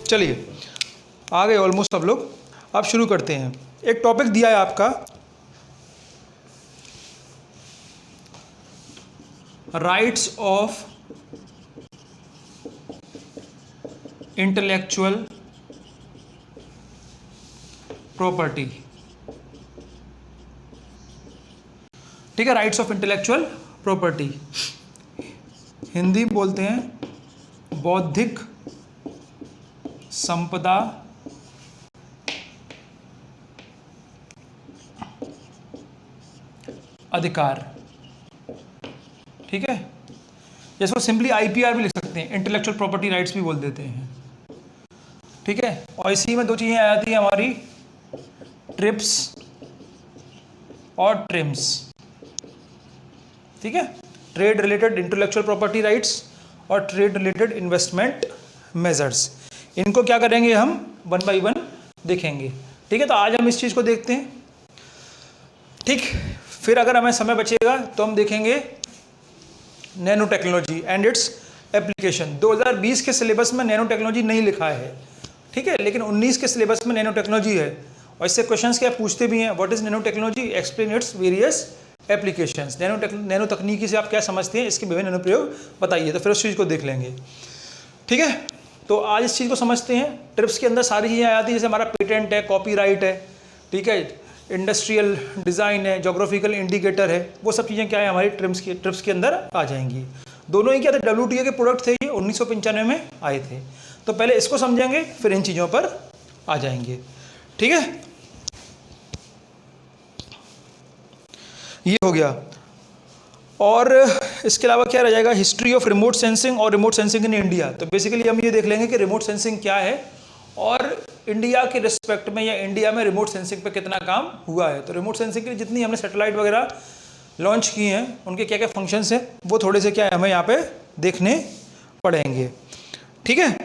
चलिए आ गए ऑलमोस्ट सब लोग। अब शुरू करते हैं। एक टॉपिक दिया है आपका राइट्स ऑफ इंटेलेक्चुअल प्रॉपर्टी। ठीक है, rights of intellectual property, Hindi में बोलते हैं बौद्धिक संपदा अधिकार। ठीक है, इसको सिंपली आईपीआर भी लिख सकते हैं, इंटेलेक्चुअल प्रॉपर्टी राइट्स भी बोल देते हैं। ठीक है, और इसी में दो चीजें आ जाती हैं हमारी, ट्रिप्स और ट्रिम्स। ठीक है, trade related intellectual property rights और ट्रेड रिलेटेड इन्वेस्टमेंट मेजर्स। इनको क्या करेंगे हम वन बाय वन देखेंगे। ठीक है, तो आज हम इस चीज़ को देखते हैं। ठीक, फिर अगर हमें समय बचेगा तो हम देखेंगे nano technology and its application. 2020 के सिलेबस में नैनो टेक्नोलॉजी नहीं लिखा है, ठीक है, लेकिन 19 के सिलेबस में नैनो टेक्नोलॉजी है। और इससे क्वेश्चंस क्या पूछते भी हैं, what is nano technology, explain its various applications. Nano तकनीकी से आप क्या समझते हैं, इसके विभिन्न अनुप्रयोग बताइए, तो फिर उस चीज़ को देख लेंगे। ठीक है, तो आज इस चीज़ को समझते हैं। ट्रिप्स के अंदर सारी चीज़ें आ जाती हैं, जैसे हमारा पेटेंट है, कॉपीराइट है, ठीक है, इंडस्ट्रियल डिज़ाइन है, जोग्राफिकल इंडिकेटर है, वो सब चीज़ें क्या है हमारी ट्रिप्स के अंदर आ जाएंगी। दोनों ही क्या थे, WTO के प्रोडक्ट थे, ये 1995 में आए थे। तो पहले इसको समझेंगे, फिर इन चीज़ों पर आ जाएंगे। ठीक है, ये हो गया। और इसके अलावा क्या रह जाएगा, हिस्ट्री ऑफ रिमोट सेंसिंग और रिमोट सेंसिंग इन इंडिया। तो बेसिकली हम ये देख लेंगे कि रिमोट सेंसिंग क्या है और इंडिया के रिस्पेक्ट में या इंडिया में रिमोट सेंसिंग पे कितना काम हुआ है। तो रिमोट सेंसिंग के लिए जितनी हमने सैटेलाइट वगैरह लॉन्च की हैं, उनके क्या क्या फंक्शंस हैं, वो थोड़े से क्या है हमें यहाँ पे देखने पड़ेंगे। ठीक है,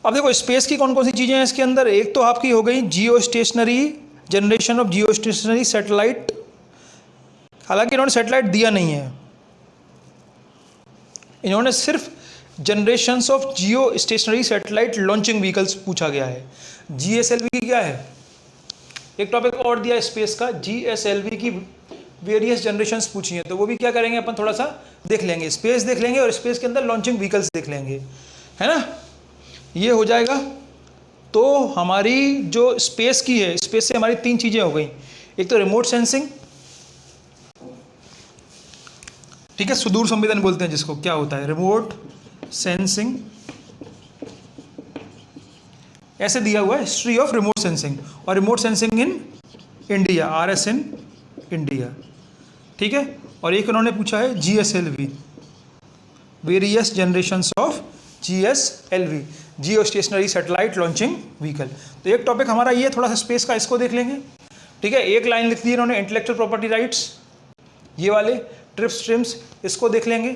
अब देखो स्पेस की कौन कौन सी चीज़ें हैं इसके अंदर। एक तो आपकी हो गई जियो stationery, generation of Jio stationery satellite. हालांकि इन्होंने सैटेलाइट दिया नहीं है, इन्होंने सिर्फ generations of Jio stationery satellite launching vehicles पूछा गया है। GSLV की क्या है, एक टॉपिक और दिया स्पेस का, GSLV की वेरियस जनरेशंस पूछी हैं, तो वो भी क्या करेंगे अपन थोड़ा सा देख लेंगे, स्पेस देख लेंगे और स्पेस के अंदर लॉन्चिंग व्हीकल्स देख लेंगे, है ना। ये हो जाएगा। तो हमारी जो स्पेस की है, स्पेस से हमारी तीन चीज़ें हो गई। एक तो रिमोट सेंसिंग, ठीक है, सुदूर संवेदन बोलते हैं जिसको, क्या होता है रिमोट सेंसिंग, ऐसे दिया हुआ है हिस्ट्री ऑफ रिमोट सेंसिंग और remote sensing in India, RS in India. ठीक है, और एक उन्होंने पूछा है GSLV, various generations of GSLV, Jio stationery satellite launching vehicle. तो एक टॉपिक हमारा ये थोड़ा सा स्पेस का, इसको देख लेंगे। ठीक है, एक लाइन लिख दी इन्होंने इंटेलेक्चुअल प्रॉपर्टी राइट्स, ये वाले ट्रिप्स ट्रिम्स, इसको देख लेंगे।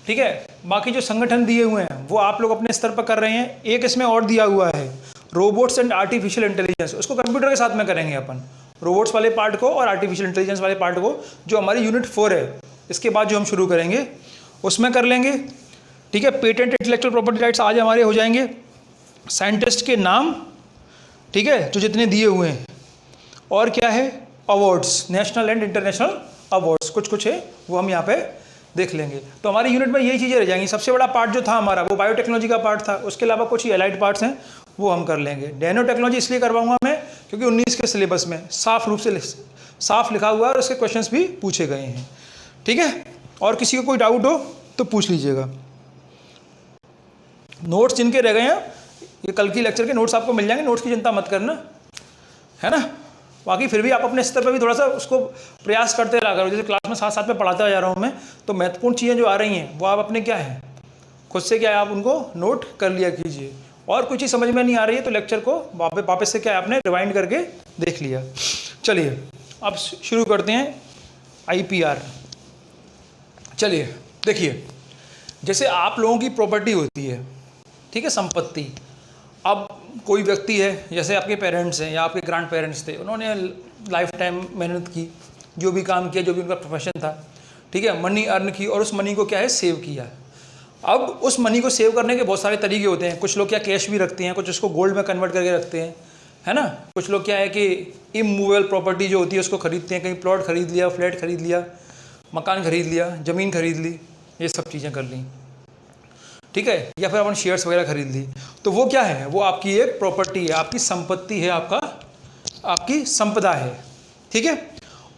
ठीक है, बाकी जो संगठन दिए हुए हैं वो आप लोग अपने स्तर पर कर रहे हैं। एक इसमें और दिया हुआ है रोबोट्स एंड आर्टिफिशियल इंटेलिजेंस, उसको कंप्यूटर के साथ में करेंगे अपन, रोबोट्स वाले पार्ट को और आर्टिफिशियल इंटेलिजेंस वाले पार्ट को, जो हमारी यूनिट 4 है, इसके बाद जो हम शुरू करेंगे उसमें कर लेंगे। ठीक है, पेटेंट इंटेलेक्चुअल प्रॉपर्टी राइट्स आज हमारे हो जाएंगे। साइंटिस्ट के नाम, ठीक है, जो जितने दिए हुए हैं, और क्या है awards, national and international awards कुछ कुछ है, वो हम यहाँ पे देख लेंगे। तो हमारी यूनिट में यही चीज़ें रह जाएंगी। सबसे बड़ा पार्ट जो था हमारा वो बायोटेक्नोलॉजी का पार्ट था, उसके अलावा कुछ ही एलाइड पार्ट्स हैं वो हम कर लेंगे। नैनो टेक्नोलॉजी इसलिए करवाऊंगा मैं क्योंकि 19 के सिलेबस में साफ रूप से साफ लिखा हुआ है और उसके क्वेश्चंस भी पूछे गए हैं। ठीक है, और किसी को कोई डाउट हो तो पूछ लीजिएगा। नोट्स जिनके रह गए हैं, ये कल की लेक्चर के नोट्स आपको मिल जाएंगे, नोट्स की चिंता मत करना, है ना। बाकी फिर भी आप अपने स्तर पर भी थोड़ा सा उसको प्रयास करते रहा करो। जैसे क्लास में साथ साथ में पढ़ाता जा रहा हूँ मैं, तो महत्वपूर्ण चीज़ें जो आ रही हैं वो आप अपने क्या है खुद से क्या है आप उनको नोट कर लिया कीजिए। और कुछ चीज़ समझ में नहीं आ रही है तो लेक्चर को वापस से क्या है आपने रिवाइंड करके देख लिया। चलिए अब शुरू करते हैं IPR। चलिए देखिए, जैसे आप लोगों की प्रॉपर्टी होती है, ठीक है, संपत्ति। अब कोई व्यक्ति है, जैसे आपके पेरेंट्स हैं या आपके ग्रैंड पेरेंट्स थे, उन्होंने लाइफ टाइम मेहनत की, जो भी काम किया, जो भी उनका प्रोफेशन था, ठीक है, मनी अर्न की और उस मनी को क्या है सेव किया। अब उस मनी को सेव करने के बहुत सारे तरीके होते हैं। कुछ लोग क्या कैश भी रखते हैं, कुछ उसको गोल्ड में कन्वर्ट करके रखते हैं, है ना। कुछ लोग क्या है कि इमूवेबल प्रॉपर्टी जो होती है उसको खरीदते हैं, कहीं प्लॉट खरीद लिया, फ्लैट खरीद लिया, मकान खरीद लिया, ज़मीन खरीद ली, ये सब चीज़ें कर ली, ठीक है। या फिर अपन शेयर्स वगैरह खरीद ली, तो वो क्या है, वो आपकी एक प्रॉपर्टी है, आपकी संपत्ति है, आपकी संपदा है, ठीक है।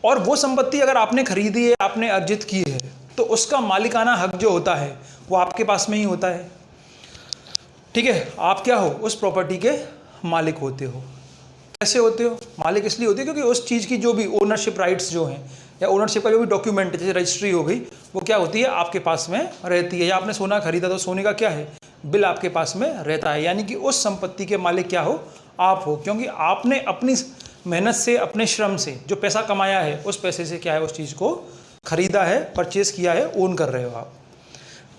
और वो संपत्ति अगर आपने खरीदी है, आपने अर्जित की है, तो उसका मालिकाना हक जो होता है वो आपके पास में ही होता है, ठीक है। आप क्या हो, उस प्रॉपर्टी के मालिक होते हो। कैसे होते हो मालिक? इसलिए होते हो क्योंकि उस चीज़ की जो भी ओनरशिप राइट्स जो हैं, या ओनरशिप का जो भी डॉक्यूमेंट है, जैसे रजिस्ट्री हो गई, वो क्या होती है, आपके पास में रहती है। या आपने सोना खरीदा तो सोने का क्या है, बिल आपके पास में रहता है। यानी कि उस संपत्ति के मालिक क्या हो, आप हो, क्योंकि आपने अपनी मेहनत से, अपने श्रम से जो पैसा कमाया है, उस पैसे से क्या है, उस चीज़ को खरीदा है, परचेज किया है, ओन कर रहे हो आप,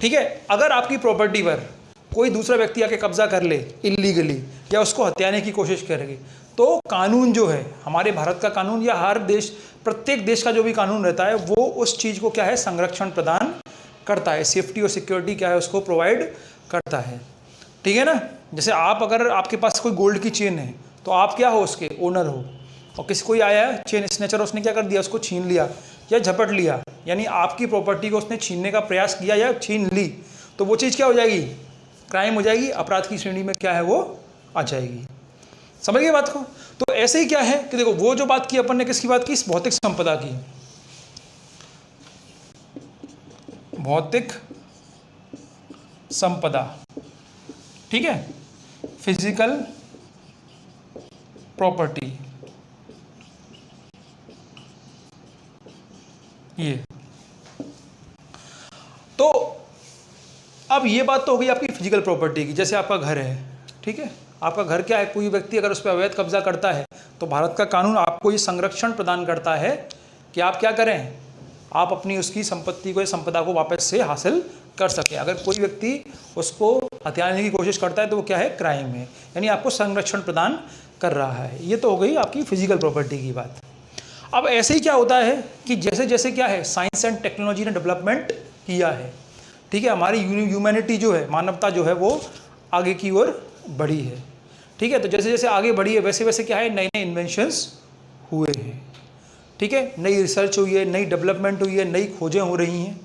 ठीक है। अगर आपकी प्रॉपर्टी पर कोई दूसरा व्यक्ति आके कब्जा कर ले इलीगली, या उसको हत्याने की कोशिश करेगी, तो कानून जो है, हमारे भारत का कानून या हर देश, प्रत्येक देश का जो भी कानून रहता है, वो उस चीज़ को क्या है, संरक्षण प्रदान करता है, सेफ्टी और सिक्योरिटी क्या है, उसको प्रोवाइड करता है, ठीक है ना। जैसे आप, अगर आपके पास कोई गोल्ड की चेन है, तो आप क्या हो, उसके ओनर हो, और किसी कोई आया है चेन स्नैचर, उसने क्या कर दिया, उसको छीन लिया या झपट लिया, यानी आपकी प्रॉपर्टी को उसने छीनने का प्रयास किया या छीन ली, तो वो चीज़ क्या हो जाएगी, क्राइम हो जाएगी, अपराध की श्रेणी में क्या है, वो आ जाएगी। समझ गए बात को? तो ऐसे ही क्या है कि देखो, वो जो बात की अपन ने, किसकी बात की, इस भौतिक संपदा की, भौतिक संपदा, ठीक है, फिजिकल प्रॉपर्टी, ये। तो अब ये बात तो हो गई आपकी फिजिकल प्रॉपर्टी की। जैसे आपका घर है, ठीक है, आपका घर क्या है, कोई व्यक्ति अगर उस पर अवैध कब्जा करता है, तो भारत का कानून आपको ये संरक्षण प्रदान करता है कि आप क्या करें, आप अपनी उसकी संपत्ति को, संपदा को वापस से हासिल कर सकें। अगर कोई व्यक्ति उसको हथियाने की कोशिश करता है, तो वो क्या है, क्राइम है, यानी आपको संरक्षण प्रदान कर रहा है। ये तो हो गई आपकी फिजिकल प्रॉपर्टी की बात। अब ऐसे ही क्या होता है कि जैसे जैसे क्या है, साइंस एंड टेक्नोलॉजी ने डेवलपमेंट किया है, ठीक है, हमारी ह्यूमैनिटी जो है, मानवता जो है, वो आगे की ओर बढ़ी है, ठीक है। तो जैसे जैसे आगे बढ़ी है, वैसे वैसे क्या है, नए नए इन्वेंशंस हुए हैं, ठीक है, नई रिसर्च हुई है, नई डेवलपमेंट हुई है, नई खोजें हो रही हैं,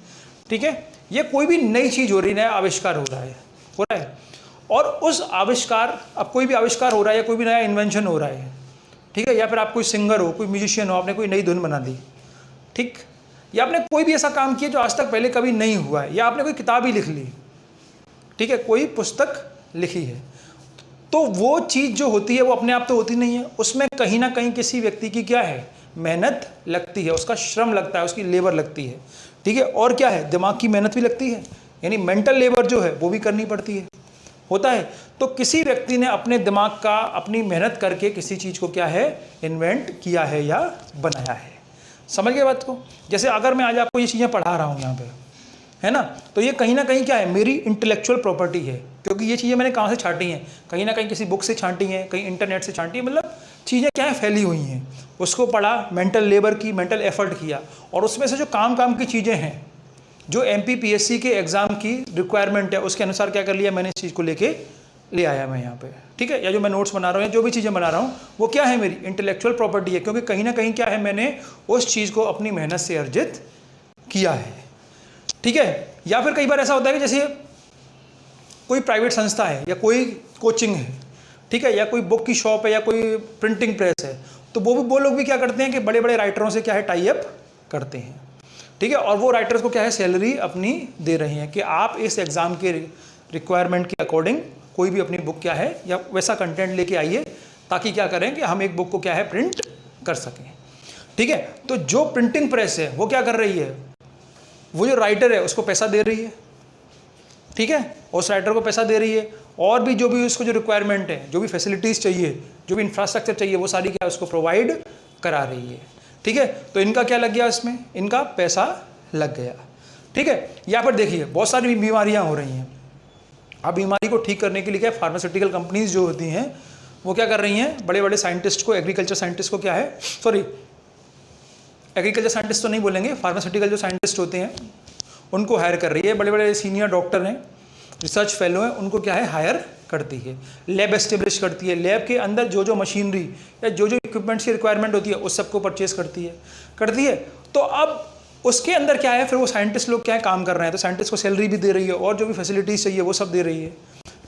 ठीक है। ये कोई भी नई चीज़ हो रही, नया आविष्कार हो रहा है, और उस आविष्कार, अब कोई भी आविष्कार हो रहा है या कोई भी नया इन्वेंशन हो रहा है, ठीक है, या फिर आप कोई सिंगर हो, कोई म्यूजिशियन हो, आपने कोई नई धुन बना दी, ठीक, या आपने कोई भी ऐसा काम किया जो आज तक पहले कभी नहीं हुआ है, या आपने कोई किताब ही लिख ली, ठीक है, कोई पुस्तक लिखी है, तो वो चीज़ जो होती है वो अपने आप तो होती नहीं है, उसमें कहीं ना कहीं किसी व्यक्ति की क्या है, मेहनत लगती है, उसका श्रम लगता है, उसकी लेबर लगती है, ठीक है। और क्या है, दिमाग की मेहनत भी लगती है, यानी मेंटल लेबर जो है वो भी करनी पड़ती है, होता है। तो किसी व्यक्ति ने अपने दिमाग का, अपनी मेहनत करके किसी चीज़ को क्या है, इन्वेंट किया है या बनाया है। समझ गए बात को? जैसे अगर मैं आज आपको ये चीज़ें पढ़ा रहा हूँ यहाँ पे, है ना, तो ये कहीं ना कहीं क्या है, मेरी इंटेलेक्चुअल प्रॉपर्टी है, क्योंकि ये चीज़ें मैंने कहाँ से छांटी हैं, कहीं ना कहीं किसी बुक से छांटी हैं, कहीं इंटरनेट से छांटी है, मतलब चीज़ें क्या है, फैली हुई हैं, उसको पढ़ा, मेंटल लेबर की, मेंटल एफर्ट किया, और उसमें से जो काम की चीज़ें हैं, जो MPPSC के एग्ज़ाम की रिक्वायरमेंट है, उसके अनुसार क्या कर लिया मैंने, इस चीज़ को लेके ले आया मैं यहाँ पे, ठीक है। या जो मैं नोट्स बना रहा हूँ, या जो भी चीज़ें बना रहा हूँ, वो क्या है, मेरी इंटेलेक्चुअल प्रॉपर्टी है, क्योंकि कहीं ना कहीं क्या है, मैंने उस चीज़ को अपनी मेहनत से अर्जित किया है, ठीक है। या फिर कई बार ऐसा होता है कि जैसे कोई प्राइवेट संस्था है, या कोई कोचिंग है, ठीक है, या कोई बुक की शॉप है, या कोई प्रिंटिंग प्रेस है, तो वो लोग भी क्या करते हैं कि बड़े बड़े राइटरों से क्या है, टाई अप करते हैं, ठीक है, और वो राइटर्स को क्या है, सैलरी अपनी दे रहे हैं कि आप इस एग्ज़ाम के रिक्वायरमेंट के अकॉर्डिंग कोई भी अपनी बुक क्या है, या वैसा कंटेंट लेके आइए, ताकि क्या करें कि हम एक बुक को क्या है, प्रिंट कर सकें, ठीक है। तो जो प्रिंटिंग प्रेस है वो क्या कर रही है, वो जो राइटर है उसको पैसा दे रही है, ठीक है, उस राइटर को पैसा दे रही है, और भी जो भी उसको जो रिक्वायरमेंट है, जो भी फैसिलिटीज़ चाहिए, जो भी इंफ्रास्ट्रक्चर चाहिए, वो सारी क्या उसको प्रोवाइड करा रही है, ठीक है। तो इनका क्या लग गया, इसमें इनका पैसा लग गया, ठीक है। यहाँ पर देखिए बहुत सारी बीमारियाँ हो रही हैं, अब बीमारी को ठीक करने के लिए क्या, फार्मास्यूटिकल कंपनीज जो होती हैं वो क्या कर रही हैं, बड़े बड़े साइंटिस्ट को, एग्रीकल्चर साइंटिस्ट को क्या है, सॉरी एग्रीकल्चर साइंटिस्ट तो नहीं बोलेंगे, फार्मास्यूटिकल जो साइंटिस्ट होते हैं उनको हायर कर रही है, बड़े बड़े सीनियर डॉक्टर हैं, रिसर्च फेलो हैं उनको क्या है हायर करती है, लैब एस्टेब्लिश करती है, लैब के अंदर जो जो मशीनरी या जो जो इक्विपमेंट्स की रिक्वायरमेंट होती है उस सबको परचेज करती है। तो अब उसके अंदर क्या है, फिर वो साइंटिस्ट लोग क्या है काम कर रहे हैं, तो साइंटिस्ट को सैलरी भी दे रही है और जो भी फैसिलिटीज़ चाहिए वो सब दे रही है।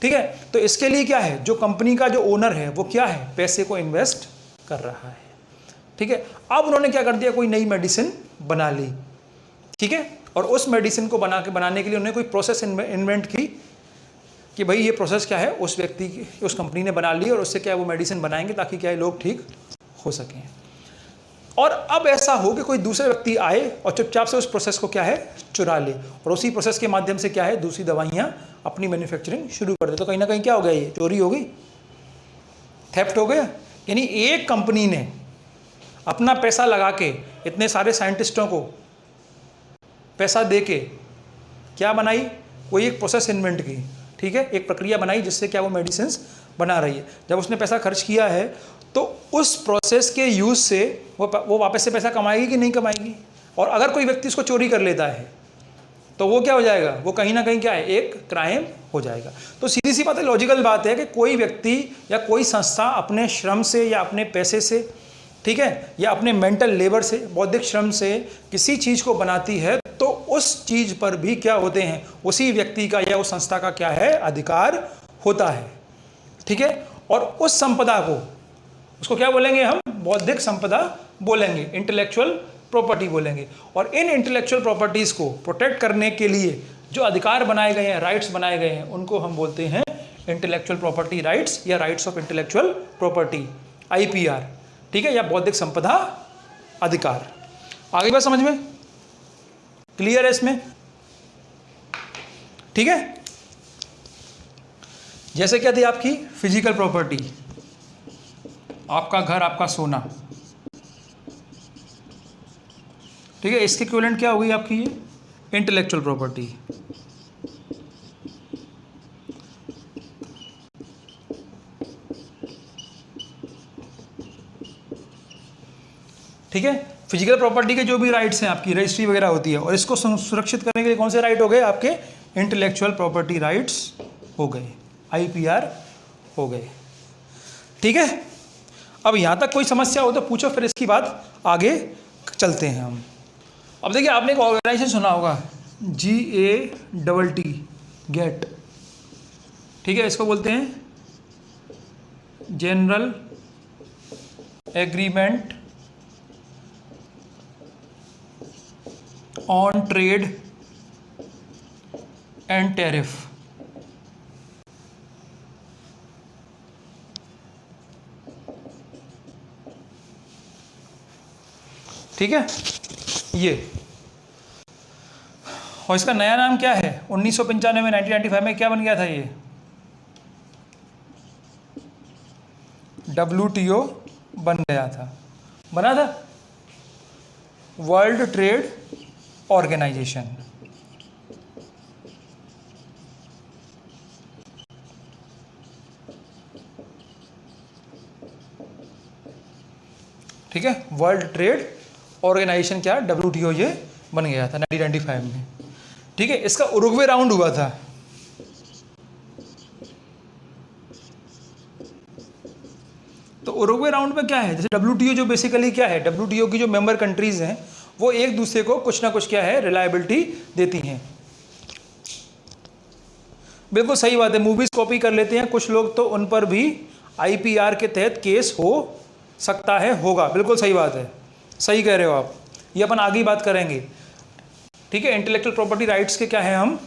ठीक है, तो इसके लिए क्या है, जो कंपनी का जो ओनर है वो क्या है, पैसे को इन्वेस्ट कर रहा है। ठीक है, अब उन्होंने क्या कर दिया, कोई नई मेडिसिन बना ली। ठीक है, और उस मेडिसिन को बनाने के लिए उन्होंने कोई प्रोसेस इन्वेंट की कि भाई ये प्रोसेस क्या है उस व्यक्ति की, उस कंपनी ने बना ली और उससे क्या है वो मेडिसिन बनाएंगे ताकि क्या है लोग ठीक हो सकें। और अब ऐसा हो कि कोई दूसरे व्यक्ति आए और चुपचाप से उस प्रोसेस को क्या है चुरा ले और उसी प्रोसेस के माध्यम से क्या है दूसरी दवाइयाँ अपनी मैन्युफैक्चरिंग शुरू कर दे, तो कहीं ना कहीं क्या हो गया, ये चोरी हो गई, थेफ्ट हो गया। यानी एक कंपनी ने अपना पैसा लगा के इतने सारे साइंटिस्टों को पैसा दे के क्या बनाई, कोई एक प्रोसेस इन्वेंट की। ठीक है, एक प्रक्रिया बनाई जिससे क्या वो मेडिसिन बना रही है। जब उसने पैसा खर्च किया है तो उस प्रोसेस के यूज़ से वो वापस से पैसा कमाएगी कि नहीं कमाएगी, और अगर कोई व्यक्ति उसको चोरी कर लेता है तो वो क्या हो जाएगा, वो कहीं ना कहीं क्या है एक क्राइम हो जाएगा। तो सीधी सी बात है, लॉजिकल बात है कि कोई व्यक्ति या कोई संस्था अपने श्रम से या अपने पैसे से, ठीक है, या अपने मेंटल लेबर से, बौद्धिक श्रम से किसी चीज़ को बनाती है तो उस चीज़ पर भी क्या होते हैं, उसी व्यक्ति का या उस संस्था का क्या है अधिकार होता है। ठीक है, और उस संपदा को, उसको क्या बोलेंगे हम, बौद्धिक संपदा बोलेंगे, इंटेलेक्चुअल प्रॉपर्टी बोलेंगे। और इन इंटेलेक्चुअल प्रॉपर्टीज़ को प्रोटेक्ट करने के लिए जो अधिकार बनाए गए हैं, राइट्स बनाए गए हैं, उनको हम बोलते हैं इंटेलेक्चुअल प्रॉपर्टी राइट्स या rights of intellectual property, IPR। ठीक है, या बौद्धिक संपदा अधिकार। आगे बात समझ में क्लियर है इसमें? ठीक है, जैसे क्या थी आपकी फिजिकल प्रॉपर्टी, आपका घर, आपका सोना। ठीक है, इसके इक्विवेलेंट क्या हो गई आपकी ये इंटेलेक्चुअल प्रॉपर्टी। ठीक है, फिजिकल प्रॉपर्टी के जो भी राइट्स हैं, आपकी रजिस्ट्री वगैरह होती है, और इसको सुरक्षित करने के लिए कौन से राइट हो गए, आपके इंटेलेक्चुअल प्रॉपर्टी राइट्स हो गए, IPR हो गए। ठीक है, अब यहाँ तक कोई समस्या हो तो पूछो, फिर इसकी बात आगे चलते हैं हम। अब देखिए, आपने एक ऑर्गेनाइजेशन सुना होगा GATT, गेट। ठीक है, इसको बोलते हैं general agreement on trade and tariff. ठीक है, ये, और इसका नया नाम क्या है, 1995 में 1995 में क्या बन गया था ये, WTO बन गया था, बना था वर्ल्ड ट्रेड ऑर्गेनाइजेशन। ठीक है, वर्ल्ड ट्रेड ऑर्गेनाइजेशन क्या, WTO ये बन गया था 1995 में। ठीक है, इसका उरुग्वे राउंड हुआ था। तो उरुग्वे राउंड में क्या है, जैसे WTO जो बेसिकली क्या है, WTO की जो मेंबर कंट्रीज हैं वो एक दूसरे को कुछ ना कुछ क्या है रिलायबिलिटी देती हैं। बिल्कुल सही बात है, मूवीज कॉपी कर लेते हैं कुछ लोग, तो उन पर भी IPR के तहत केस हो सकता है, होगा। बिल्कुल सही बात है, सही कह रहे हो आप, ये अपन आगे ही बात करेंगे। ठीक है, इंटेलेक्चुअल प्रॉपर्टी राइट्स के क्या है, हम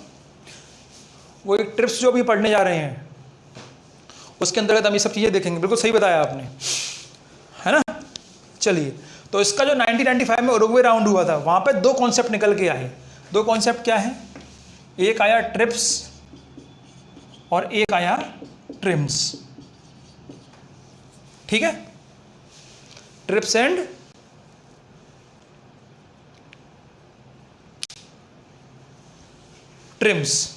वो एक ट्रिप्स जो भी पढ़ने जा रहे हैं उसके अंतर्गत हम ये सब चीज़ें देखेंगे। बिल्कुल सही बताया आपने, है ना। चलिए, तो इसका जो 1995 में उरुग्वे राउंड हुआ था, वहाँ पे दो कॉन्सेप्ट निकल के आए। दो कॉन्सेप्ट क्या है, एक आया ट्रिप्स और एक आया ट्रिम्स। ठीक है, ट्रिप्स एंड ट्रिम्स।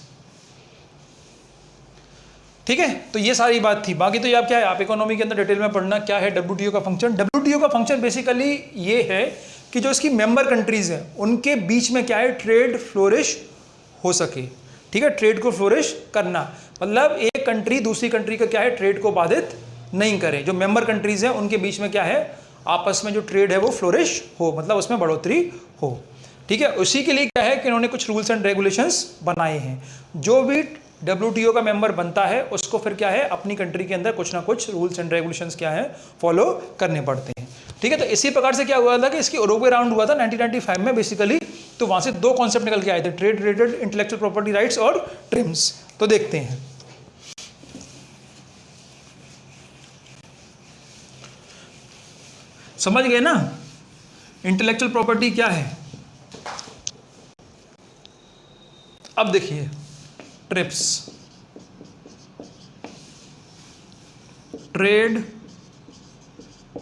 ठीक है, तो ये सारी बात थी। बाकी तो ये आप क्या है, आप इकोनॉमी के अंदर डिटेल में पढ़ना क्या है WTO का फंक्शन। WTO का फंक्शन बेसिकली ये है कि जो इसकी मेंबर कंट्रीज हैं उनके बीच में क्या है ट्रेड फ्लोरिश हो सके। ठीक है, ट्रेड को फ्लोरिश करना मतलब एक कंट्री दूसरी कंट्री का क्या है, ट्रेड को बाधित नहीं करे। जो मेंबर कंट्रीज हैं उनके बीच में क्या है, आपस में जो ट्रेड है वो फ्लोरिश हो, मतलब उसमें बढ़ोतरी हो। ठीक है, उसी के लिए क्या है कि इन्होंने कुछ रूल्स एंड रेगुलेशंस बनाए हैं। जो भी WTO का मेंबर बनता है उसको फिर क्या है, अपनी कंट्री के अंदर कुछ ना कुछ रूल्स एंड रेगुलेशंस क्या है, फॉलो करने पड़ते हैं। ठीक है, तो इसी प्रकार से क्या हुआ था कि इसकी उरुग्वे राउंड हुआ था 1995 में बेसिकली। तो वहां से दो कॉन्सेप्ट निकल के आए थे, trade related intellectual property rights और ट्रिम्स। तो देखते हैं, समझ गए ना इंटेलेक्चुअल प्रॉपर्टी क्या है। अब देखिए trips, trade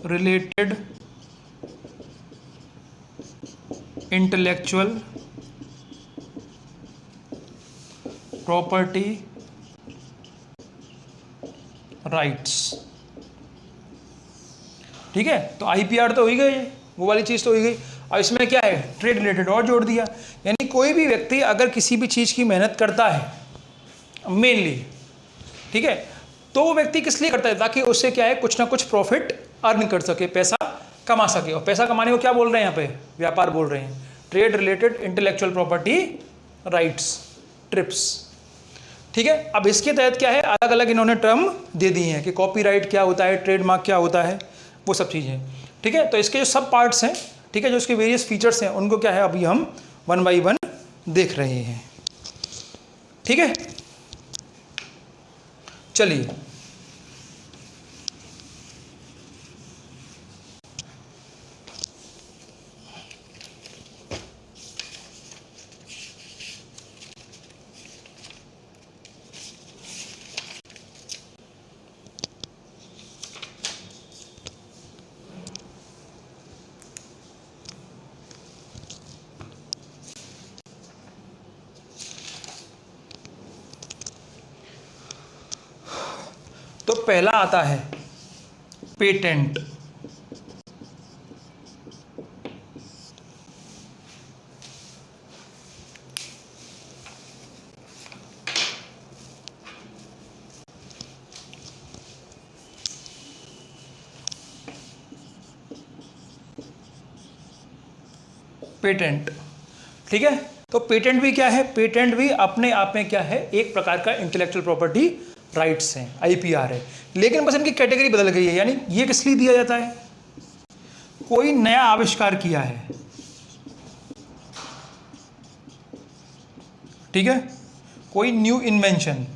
related intellectual property rights. ठीक है, तो IPR तो हो ही गई, वो वाली चीज़ तो हो ही गई। और इसमें क्या है, ट्रेड रिलेटेड और जोड़ दिया, यानी कोई भी व्यक्ति अगर किसी भी चीज़ की मेहनत करता है मेनली, ठीक है, तो वो व्यक्ति किस लिए करता है, ताकि उससे क्या है कुछ ना कुछ प्रॉफिट अर्न कर सके, पैसा कमा सके। और पैसा कमाने को क्या बोल रहे हैं यहाँ पे, व्यापार बोल रहे हैं, trade related intellectual property rights, trips. ठीक है, अब इसके तहत क्या है, अलग अलग इन्होंने टर्म दे दिए हैं कि कॉपीराइट क्या होता है, ट्रेडमार्क क्या होता है, वो सब चीज़ें। ठीक है, तो इसके जो सब पार्ट्स हैं, ठीक है, जो इसके वेरियस फीचर्स हैं, उनको क्या है अभी हम 1 by 1 देख रहे हैं। ठीक है, चलिए तो पहला आता है पेटेंट। पेटेंट, ठीक है, तो पेटेंट भी क्या है, पेटेंट भी अपने आप में क्या है, एक प्रकार का इंटेलेक्चुअल प्रॉपर्टी राइट्स हैं, IPR है, लेकिन बस इनकी कैटेगरी बदल गई है। यानी ये किस लिए दिया जाता है, कोई नया आविष्कार किया है, ठीक है, कोई न्यू इन्वेंशन,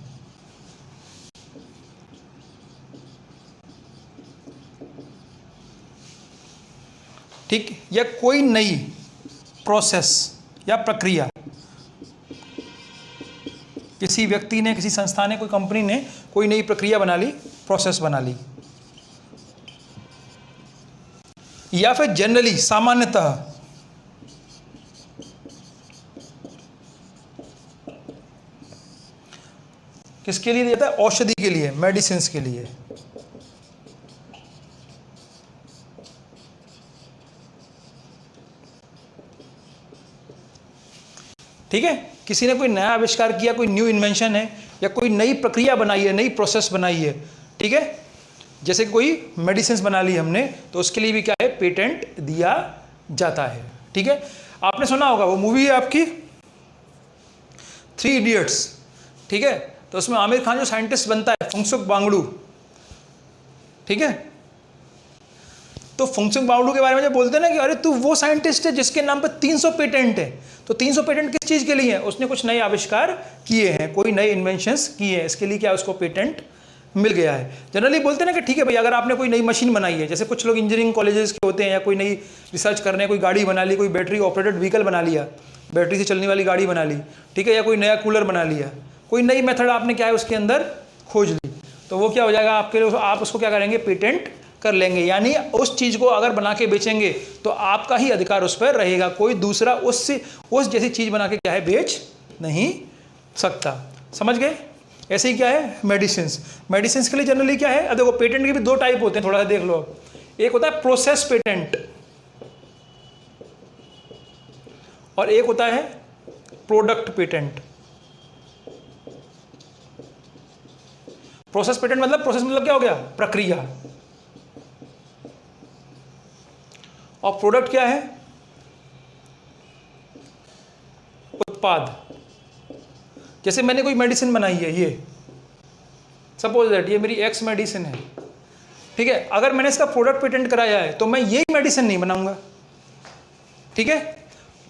ठीक, या कोई नई प्रोसेस या प्रक्रिया, किसी व्यक्ति ने, किसी संस्था ने, कोई कंपनी ने कोई नई प्रक्रिया बना ली, प्रोसेस बना ली, या फिर जनरली सामान्यतः किसके लिए दिया जाता है, औषधि के लिए, मेडिसिन के लिए। ठीक है, किसी ने कोई नया आविष्कार किया, कोई न्यू इन्वेंशन है, या कोई नई प्रक्रिया बनाई है, नई प्रोसेस बनाई है, ठीक है, जैसे कोई मेडिसिन बना ली हमने, तो उसके लिए भी क्या है, पेटेंट दिया जाता है। ठीक है, आपने सुना होगा वो मूवी है आपकी 3 इडियट्स, ठीक है, तो उसमें आमिर खान जो साइंटिस्ट बनता है फुंगसुक वांगडू, ठीक है, तो फुंगसुक वांगडू के बारे में जब बोलते हैं ना कि अरे तू वो साइंटिस्ट है जिसके नाम पर 300 पेटेंट है, तो 300 पेटेंट किस चीज़ के लिए है, उसने कुछ नए आविष्कार किए हैं, कोई नए इन्वेंशंस किए हैं, इसके लिए क्या उसको पेटेंट मिल गया है। जनरली बोलते हैं ना कि ठीक है भाई, अगर आपने कोई नई मशीन बनाई है, जैसे कुछ लोग इंजीनियरिंग कॉलेजेस के होते हैं, या कोई नई रिसर्च कर रहे हैं, कोई गाड़ी बना ली, कोई बैटरी ऑपरेटेड व्हीकल बना लिया, बैटरी से चलने वाली गाड़ी बना ली, ठीक है, या कोई नया कूलर बना लिया, कोई नई मेथड आपने क्या है उसके अंदर खोज ली, तो वो क्या हो जाएगा आपके लिए, आप उसको क्या करेंगे, पेटेंट कर लेंगे। यानी उस चीज़ को अगर बना के बेचेंगे तो आपका ही अधिकार उस पर रहेगा, कोई दूसरा उस जैसी चीज़ बना के क्या है बेच नहीं सकता। समझ गए? ऐसे ही क्या है मेडिसिन के लिए जनरली क्या है, अब देखो पेटेंट के भी 2 टाइप होते हैं, थोड़ा सा देख लो। एक होता है प्रोसेस पेटेंट और एक होता है प्रोडक्ट पेटेंट। प्रोसेस पेटेंट मतलब, प्रोसेस मतलब क्या हो गया, प्रक्रिया। और प्रोडक्ट क्या है, उत्पाद। जैसे मैंने कोई मेडिसिन बनाई है, ये सपोज दैट ये मेरी एक्स मेडिसिन है, ठीक है। अगर मैंने इसका प्रोडक्ट पेटेंट कराया है तो मैं यही मेडिसिन नहीं बनाऊंगा, ठीक है।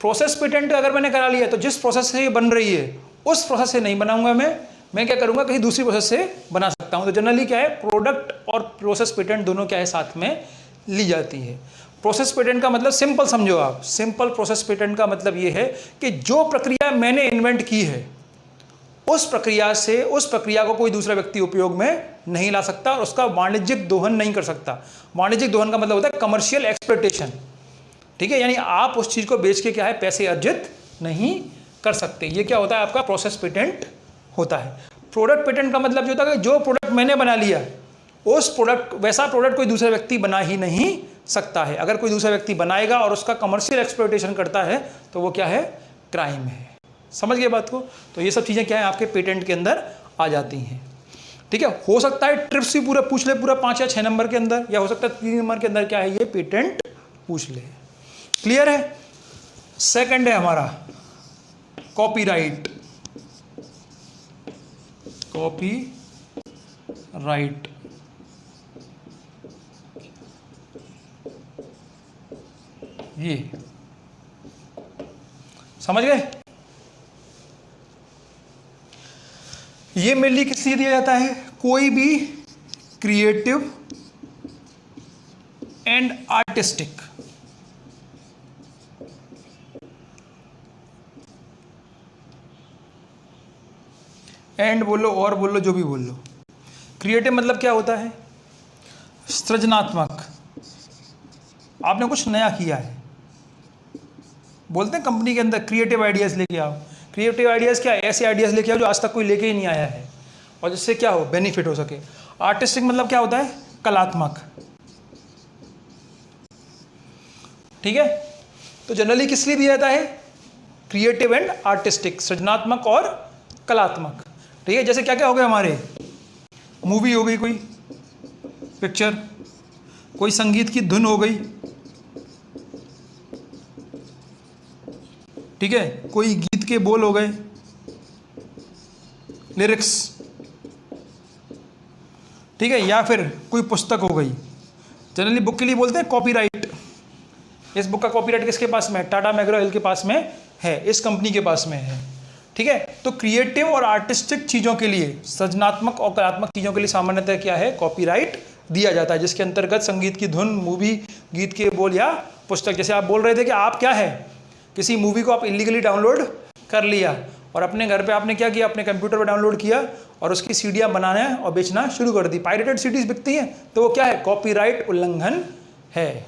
प्रोसेस पेटेंट अगर मैंने करा लिया तो जिस प्रोसेस से ये बन रही है उस प्रोसेस से नहीं बनाऊंगा मैं क्या करूंगा, कहीं दूसरी प्रोसेस से बना सकता हूं। तो जनरली क्या है, प्रोडक्ट और प्रोसेस पेटेंट दोनों क्या है, साथ में ली जाती है। प्रोसेस पेटेंट का मतलब सिंपल समझो आप, सिंपल प्रोसेस पेटेंट का मतलब ये है कि जो प्रक्रिया मैंने इन्वेंट की है उस प्रक्रिया को कोई दूसरा व्यक्ति उपयोग में नहीं ला सकता और उसका वाणिज्यिक दोहन नहीं कर सकता। वाणिज्यिक दोहन का मतलब होता है कमर्शियल एक्सप्लॉयटेशन, ठीक है। यानी आप उस चीज को बेच के क्या है, पैसे अर्जित नहीं कर सकते। ये क्या होता है, आपका प्रोसेस पेटेंट होता है। प्रोडक्ट पेटेंट का मतलब जो होता है कि जो प्रोडक्ट मैंने बना लिया वैसा प्रोडक्ट कोई दूसरा व्यक्ति बना ही नहीं सकता है। अगर कोई दूसरा व्यक्ति बनाएगा और उसका कमर्शियल एक्सप्लॉयटेशन करता है तो वो क्या है, क्राइम है। समझ गए बात को। तो ये सब चीजें क्या है, आपके पेटेंट के अंदर आ जाती हैं, ठीक है। हो सकता है ट्रिप्स भी पूरा पूछ ले, पूरा 5 या 6 नंबर के अंदर, या हो सकता है 3 नंबर के अंदर क्या है, ये पेटेंट पूछ ले। क्लियर है। सेकंड है हमारा कॉपीराइट। कॉपीराइट ये समझ गए। ये मेरे लिए किस लिए दिया जाता है, कोई भी क्रिएटिव एंड आर्टिस्टिक एंड बोलो और बोलो, जो भी बोल लो। क्रिएटिव मतलब क्या होता है, सृजनात्मक। आपने कुछ नया किया है, बोलते हैं कंपनी के अंदर क्रिएटिव आइडियाज लेके आओ। क्रिएटिव आइडियाज क्या है, ऐसे आइडियाज लेके आओ जो आज तक कोई लेके ही नहीं आया है और जिससे क्या हो, बेनिफिट हो सके। आर्टिस्टिक मतलब क्या होता है, कलात्मक, ठीक है। तो जनरली किस लिए दिया जाता है, क्रिएटिव एंड आर्टिस्टिक, सृजनात्मक और कलात्मक, ठीक है। जैसे क्या क्या हो गया हमारे, मूवी हो गई, कोई पिक्चर, कोई संगीत की धुन हो गई, ठीक है, कोई गीत के बोल हो गए, लिरिक्स, ठीक है, या फिर कोई पुस्तक हो गई। जनरली बुक के लिए बोलते हैं कॉपीराइट। इस बुक का कॉपीराइट किसके पास में है, टाटा मैग्रो हिल के पास में है, इस कंपनी के पास में है, ठीक है। तो क्रिएटिव और आर्टिस्टिक चीज़ों के लिए, सृजनात्मक और कलात्मक चीज़ों के लिए सामान्यतः क्या है, कॉपीराइट दिया जाता है, जिसके अंतर्गत संगीत की धुन, मूवी, गीत के बोल या पुस्तक। जैसे आप बोल रहे थे कि आप क्या है, किसी मूवी को आप इलीगली डाउनलोड कर लिया और अपने घर पे आपने क्या किया, अपने कंप्यूटर पे डाउनलोड किया और उसकी सीडियाँ बनाना और बेचना शुरू कर दी। पायरेटेड सीडीज बिकती हैं, तो वो क्या है, कॉपीराइट उल्लंघन है,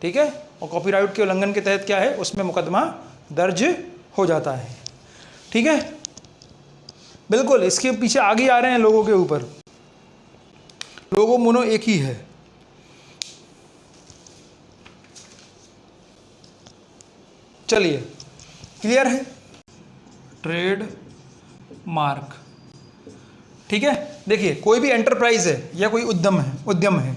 ठीक है। और कॉपीराइट के उल्लंघन के तहत क्या है, उसमें मुकदमा दर्ज हो जाता है, ठीक है। बिल्कुल इसके पीछे आगे आ रहे हैं लोगों के ऊपर, लोगों मोनो एक ही है। चलिए क्लियर है, ट्रेड मार्क, ठीक है। देखिए कोई भी एंटरप्राइज है या कोई उद्यम है,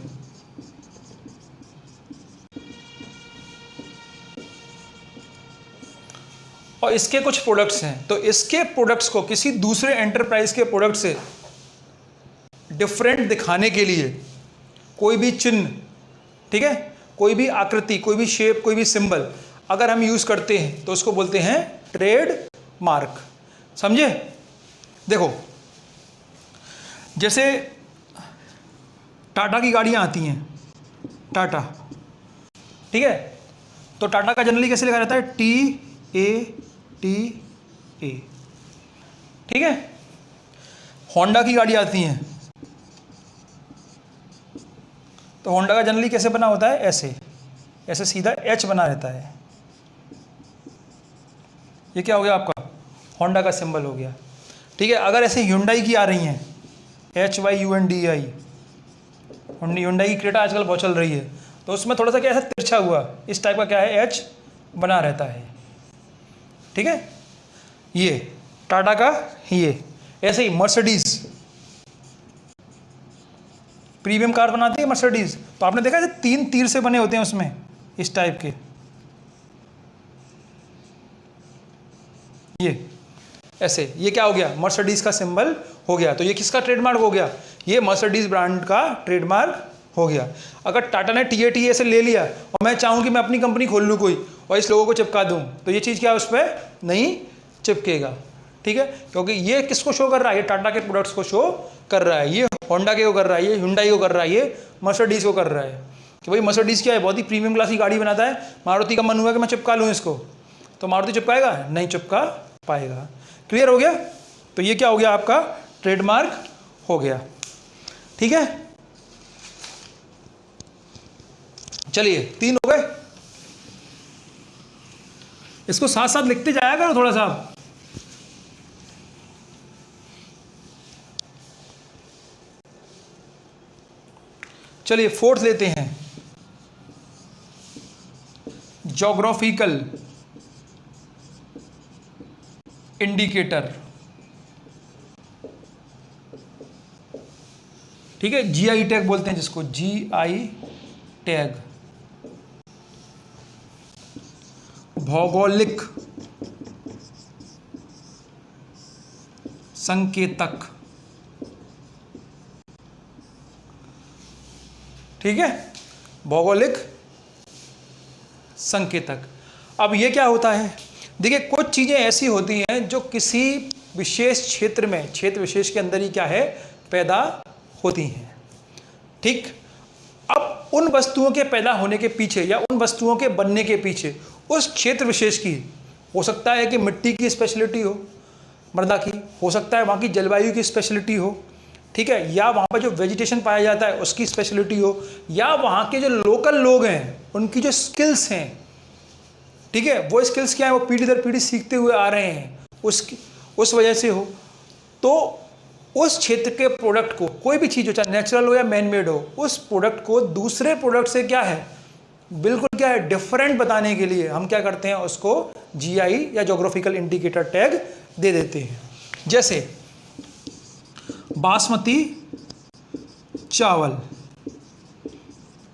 और इसके कुछ प्रोडक्ट्स हैं, तो इसके प्रोडक्ट्स को किसी दूसरे एंटरप्राइज के प्रोडक्ट से डिफरेंट दिखाने के लिए कोई भी चिन्ह, ठीक है, कोई भी आकृति, कोई भी शेप, कोई भी सिंबल अगर हम यूज करते हैं तो उसको बोलते हैं ट्रेड मार्क। समझे। देखो जैसे टाटा की गाड़ियां आती हैं, टाटा, ठीक है, तो टाटा का जनरली कैसे लिखा रहता है, TATA, ठीक है। होंडा की गाड़ी आती हैं तो होंडा का जनरली कैसे बना होता है, ऐसे सीधा H बना रहता है। ये क्या हो गया आपका, होंडा का सिंबल हो गया, ठीक है। अगर ऐसे ह्युंडई की आ रही हैं, HYUNDI, ह्युंडई की क्रेटा आजकल बहुत चल रही है, तो उसमें थोड़ा सा क्या ऐसा तिरछा हुआ इस टाइप का क्या है, H बना रहता है, ठीक है। ये टाटा का, ये ऐसे ही मर्सिडीज, प्रीमियम कार बनाती है मर्सिडीज, तो आपने देखा है 3 तीर से बने होते हैं उसमें, इस टाइप के, ये ऐसे, ये क्या हो गया, मर्सिडीज का सिंबल हो गया। तो ये किसका ट्रेडमार्क हो गया, ये मर्सिडीज ब्रांड का ट्रेडमार्क हो गया। अगर टाटा ने TATA से ले लिया और मैं चाहूँ कि मैं अपनी कंपनी खोल लूँ कोई और इस लोगों को चिपका दूँ, तो ये चीज़ क्या उस पर नहीं चिपकेगा, ठीक है, क्योंकि ये किसको शो कर रहा है, ये टाटा के प्रोडक्ट्स को शो कर रहा है, ये होंडा के को कर रहा है, ये हुंडई को कर रहा है, ये मर्सिडीज को कर रहा है कि भाई मर्सिडीज क्या है, बहुत ही प्रीमियम क्लास की गाड़ी बनाता है, मारुति का मन हुआ कि मैं चिपका लूँ इसको, तो मारुति चिपकाएगा नहीं, चिपका पाएगा। क्लियर हो गया, तो ये क्या हो गया, आपका ट्रेडमार्क हो गया, ठीक है। चलिए 3 हो गए, इसको साथ साथ लिखते जाया करो थोड़ा सा। चलिए 4th लेते हैं, ज्योग्राफिकल इंडिकेटर, ठीक है, GI टैग बोलते हैं जिसको, GI टैग, भौगोलिक संकेतक, ठीक है, भौगोलिक संकेतक। अब ये क्या होता है, देखिए कुछ चीज़ें ऐसी होती हैं जो किसी विशेष क्षेत्र में, क्षेत्र विशेष के अंदर ही क्या है, पैदा होती हैं, ठीक। अब उन वस्तुओं के पैदा होने के पीछे या उन वस्तुओं के बनने के पीछे उस क्षेत्र विशेष की, हो सकता है कि मिट्टी की स्पेशलिटी हो, मृदा की, हो सकता है वहाँ की जलवायु की स्पेशलिटी हो, ठीक है, या वहाँ पर जो वेजिटेशन पाया जाता है उसकी स्पेशलिटी हो, या वहाँ के जो लोकल लोग हैं उनकी जो स्किल्स हैं, ठीक है, वो स्किल्स क्या है, वो पीढ़ी दर पीढ़ी सीखते हुए आ रहे हैं, उस वजह से हो। तो उस क्षेत्र के प्रोडक्ट को, कोई भी चीज़ हो, चाहे नेचुरल हो या मैन मेड हो, उस प्रोडक्ट को दूसरे प्रोडक्ट से क्या है, बिल्कुल क्या है, डिफरेंट बताने के लिए हम क्या करते हैं, उसको GI या ज्योग्राफिकल इंडिकेटर टैग दे देते हैं। जैसे बासमती चावल,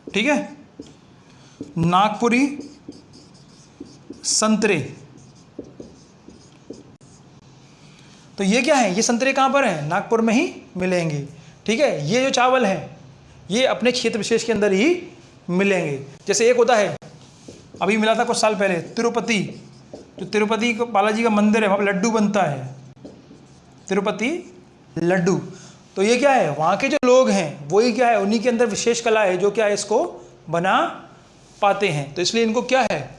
ठीक है, नागपुरी संतरे, तो ये क्या है, ये संतरे कहाँ पर हैं, नागपुर में ही मिलेंगे, ठीक है। ये जो चावल हैं ये अपने क्षेत्र विशेष के अंदर ही मिलेंगे। जैसे एक होता है, अभी मिला था कुछ साल पहले, तिरुपति, जो तिरुपति बालाजी का मंदिर है, वहाँ पर लड्डू बनता है, तिरुपति लड्डू। तो ये क्या है, वहाँ के जो लोग हैं वही क्या है, उन्हीं के अंदर विशेष कला है जो क्या है, इसको बना पाते हैं, तो इसलिए इनको क्या है,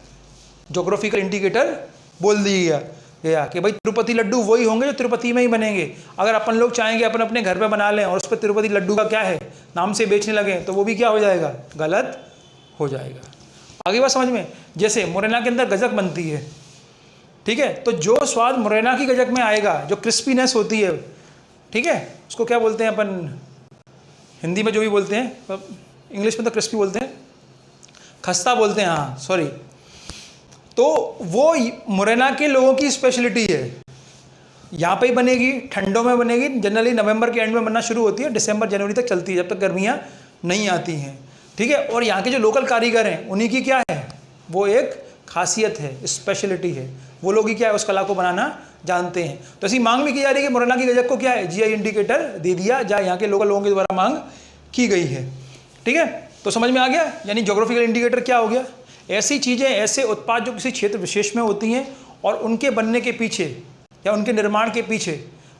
ज्योग्राफिकल इंडिकेटर बोल दिया गया कि भाई तिरुपति लड्डू वही होंगे जो तिरुपति में ही बनेंगे। अगर अपन लोग चाहेंगे अपन अपने घर पे बना लें और उस पर तिरुपति लड्डू का क्या है नाम से बेचने लगे, तो वो भी क्या हो जाएगा, गलत हो जाएगा। आगे बात समझ में, जैसे मुरैना के अंदर गजक बनती है, ठीक है, तो जो स्वाद मुरैना की गजक में आएगा, जो क्रिस्पीनेस होती है, ठीक है, उसको क्या बोलते हैं अपन हिंदी में, जो भी बोलते हैं, इंग्लिश में तो क्रिस्पी बोलते हैं, खस्ता बोलते हैं, हाँ सॉरी, तो वो मुरैना के लोगों की स्पेशलिटी है। यहाँ पे ही बनेगी, ठंडों में बनेगी, जनरली नवंबर के एंड में बनना शुरू होती है, दिसंबर जनवरी तक चलती है, जब तक गर्मियाँ नहीं आती हैं, ठीक है। और यहाँ के जो लोकल कारीगर हैं उन्हीं की क्या है, वो एक खासियत है, स्पेशलिटी है, वो लोग ही क्या है, उस कला को बनाना जानते हैं। तो ऐसी मांग भी की जा रही है कि मुरैना की गजक को क्या है, GI इंडिकेटर दे दिया जाए, यहाँ के लोकल लोगों के द्वारा मांग की गई है, ठीक है। तो समझ में आ गया, यानी ज्योग्राफिकल इंडिकेटर क्या हो गया, ऐसी चीज़ें, ऐसे उत्पाद जो किसी क्षेत्र विशेष में होती हैं और उनके बनने के पीछे या उनके निर्माण के पीछे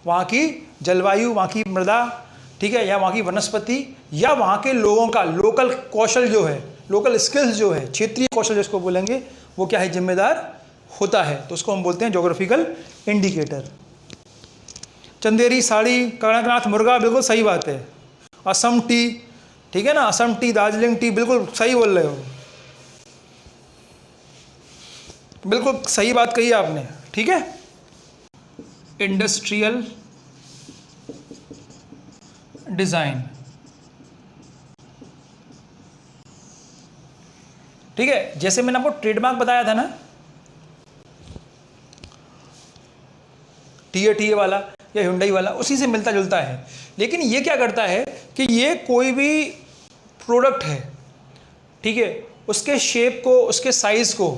वहाँ की जलवायु, वहाँ की मृदा, ठीक है, या वहाँ की वनस्पति, या वहाँ के लोगों का लोकल कौशल जो है, लोकल स्किल्स जो है, क्षेत्रीय कौशल जिसको बोलेंगे, वो क्या है, जिम्मेदार होता है, तो उसको हम बोलते हैं ज्योग्राफिकल इंडिकेटर। चंदेरी साड़ी, कड़कनाथ मुर्गा, बिल्कुल सही बात है। असम टी, ठीक है ना, असम टी, दार्जिलिंग टी, बिल्कुल सही बोल रहे हो, बिल्कुल सही बात कही आपने, ठीक है। इंडस्ट्रियल डिजाइन, ठीक है, जैसे मैंने आपको ट्रेडमार्क बताया था ना, TATA वाला, या Hyundai वाला, उसी से मिलता जुलता है। लेकिन ये क्या करता है कि ये कोई भी प्रोडक्ट है, ठीक है, उसके शेप को, उसके साइज को,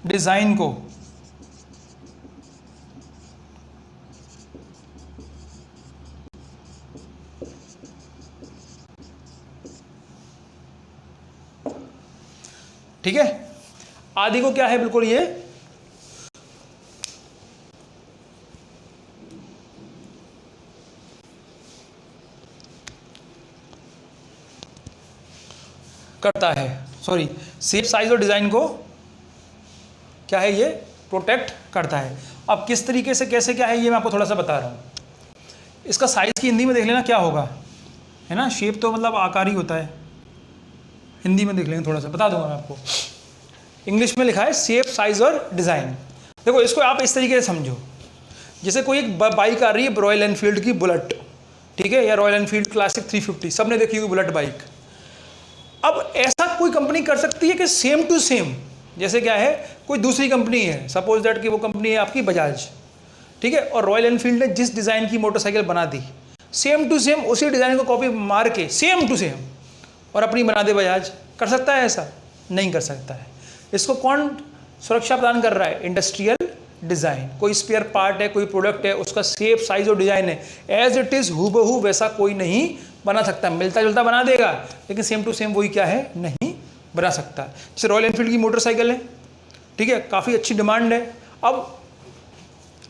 डिजाइन को ठीक है, आदि को क्या है बिल्कुल ये करता है, सॉरी, शेप साइज और डिजाइन को क्या है ये प्रोटेक्ट करता है। अब किस तरीके से, कैसे, क्या है, ये मैं आपको थोड़ा सा बता रहा हूं। इसका साइज की हिंदी में देख लेना क्या होगा, है ना, शेप तो मतलब आकार ही होता है, हिंदी में देख लेंगे, थोड़ा सा बता दूंगा मैं आपको। इंग्लिश में लिखा है शेप साइज और डिज़ाइन। देखो इसको आप इस तरीके से समझो, जैसे कोई एक बाइक आ रही है रॉयल एनफील्ड की बुलेट, ठीक है, या रॉयल एनफील्ड क्लासिक 350, सबने देखी होगी बुलेट बाइक। अब ऐसा कोई कंपनी कर सकती है कि सेम टू सेम, जैसे क्या है, कोई दूसरी कंपनी है, सपोज दैट कि वो कंपनी है आपकी बजाज, ठीक है, और रॉयल एनफील्ड ने जिस डिज़ाइन की मोटरसाइकिल बना दी, सेम टू सेम उसी डिज़ाइन को कॉपी मार के सेम टू सेम और अपनी बना दे बजाज। कर सकता है ऐसा? नहीं कर सकता है। इसको कौन सुरक्षा प्रदान कर रहा है? Industrial design. कोई स्पेयर पार्ट है, कोई प्रोडक्ट है, उसका शेप साइज और डिज़ाइन है एज इट इज़ हूबहू वैसा कोई नहीं बना सकता। मिलता जुलता बना देगा लेकिन सेम टू सेम वही क्या है, नहीं बना सकता। जैसे रॉयल एनफील्ड की मोटरसाइकिल है, ठीक है, काफ़ी अच्छी डिमांड है, अब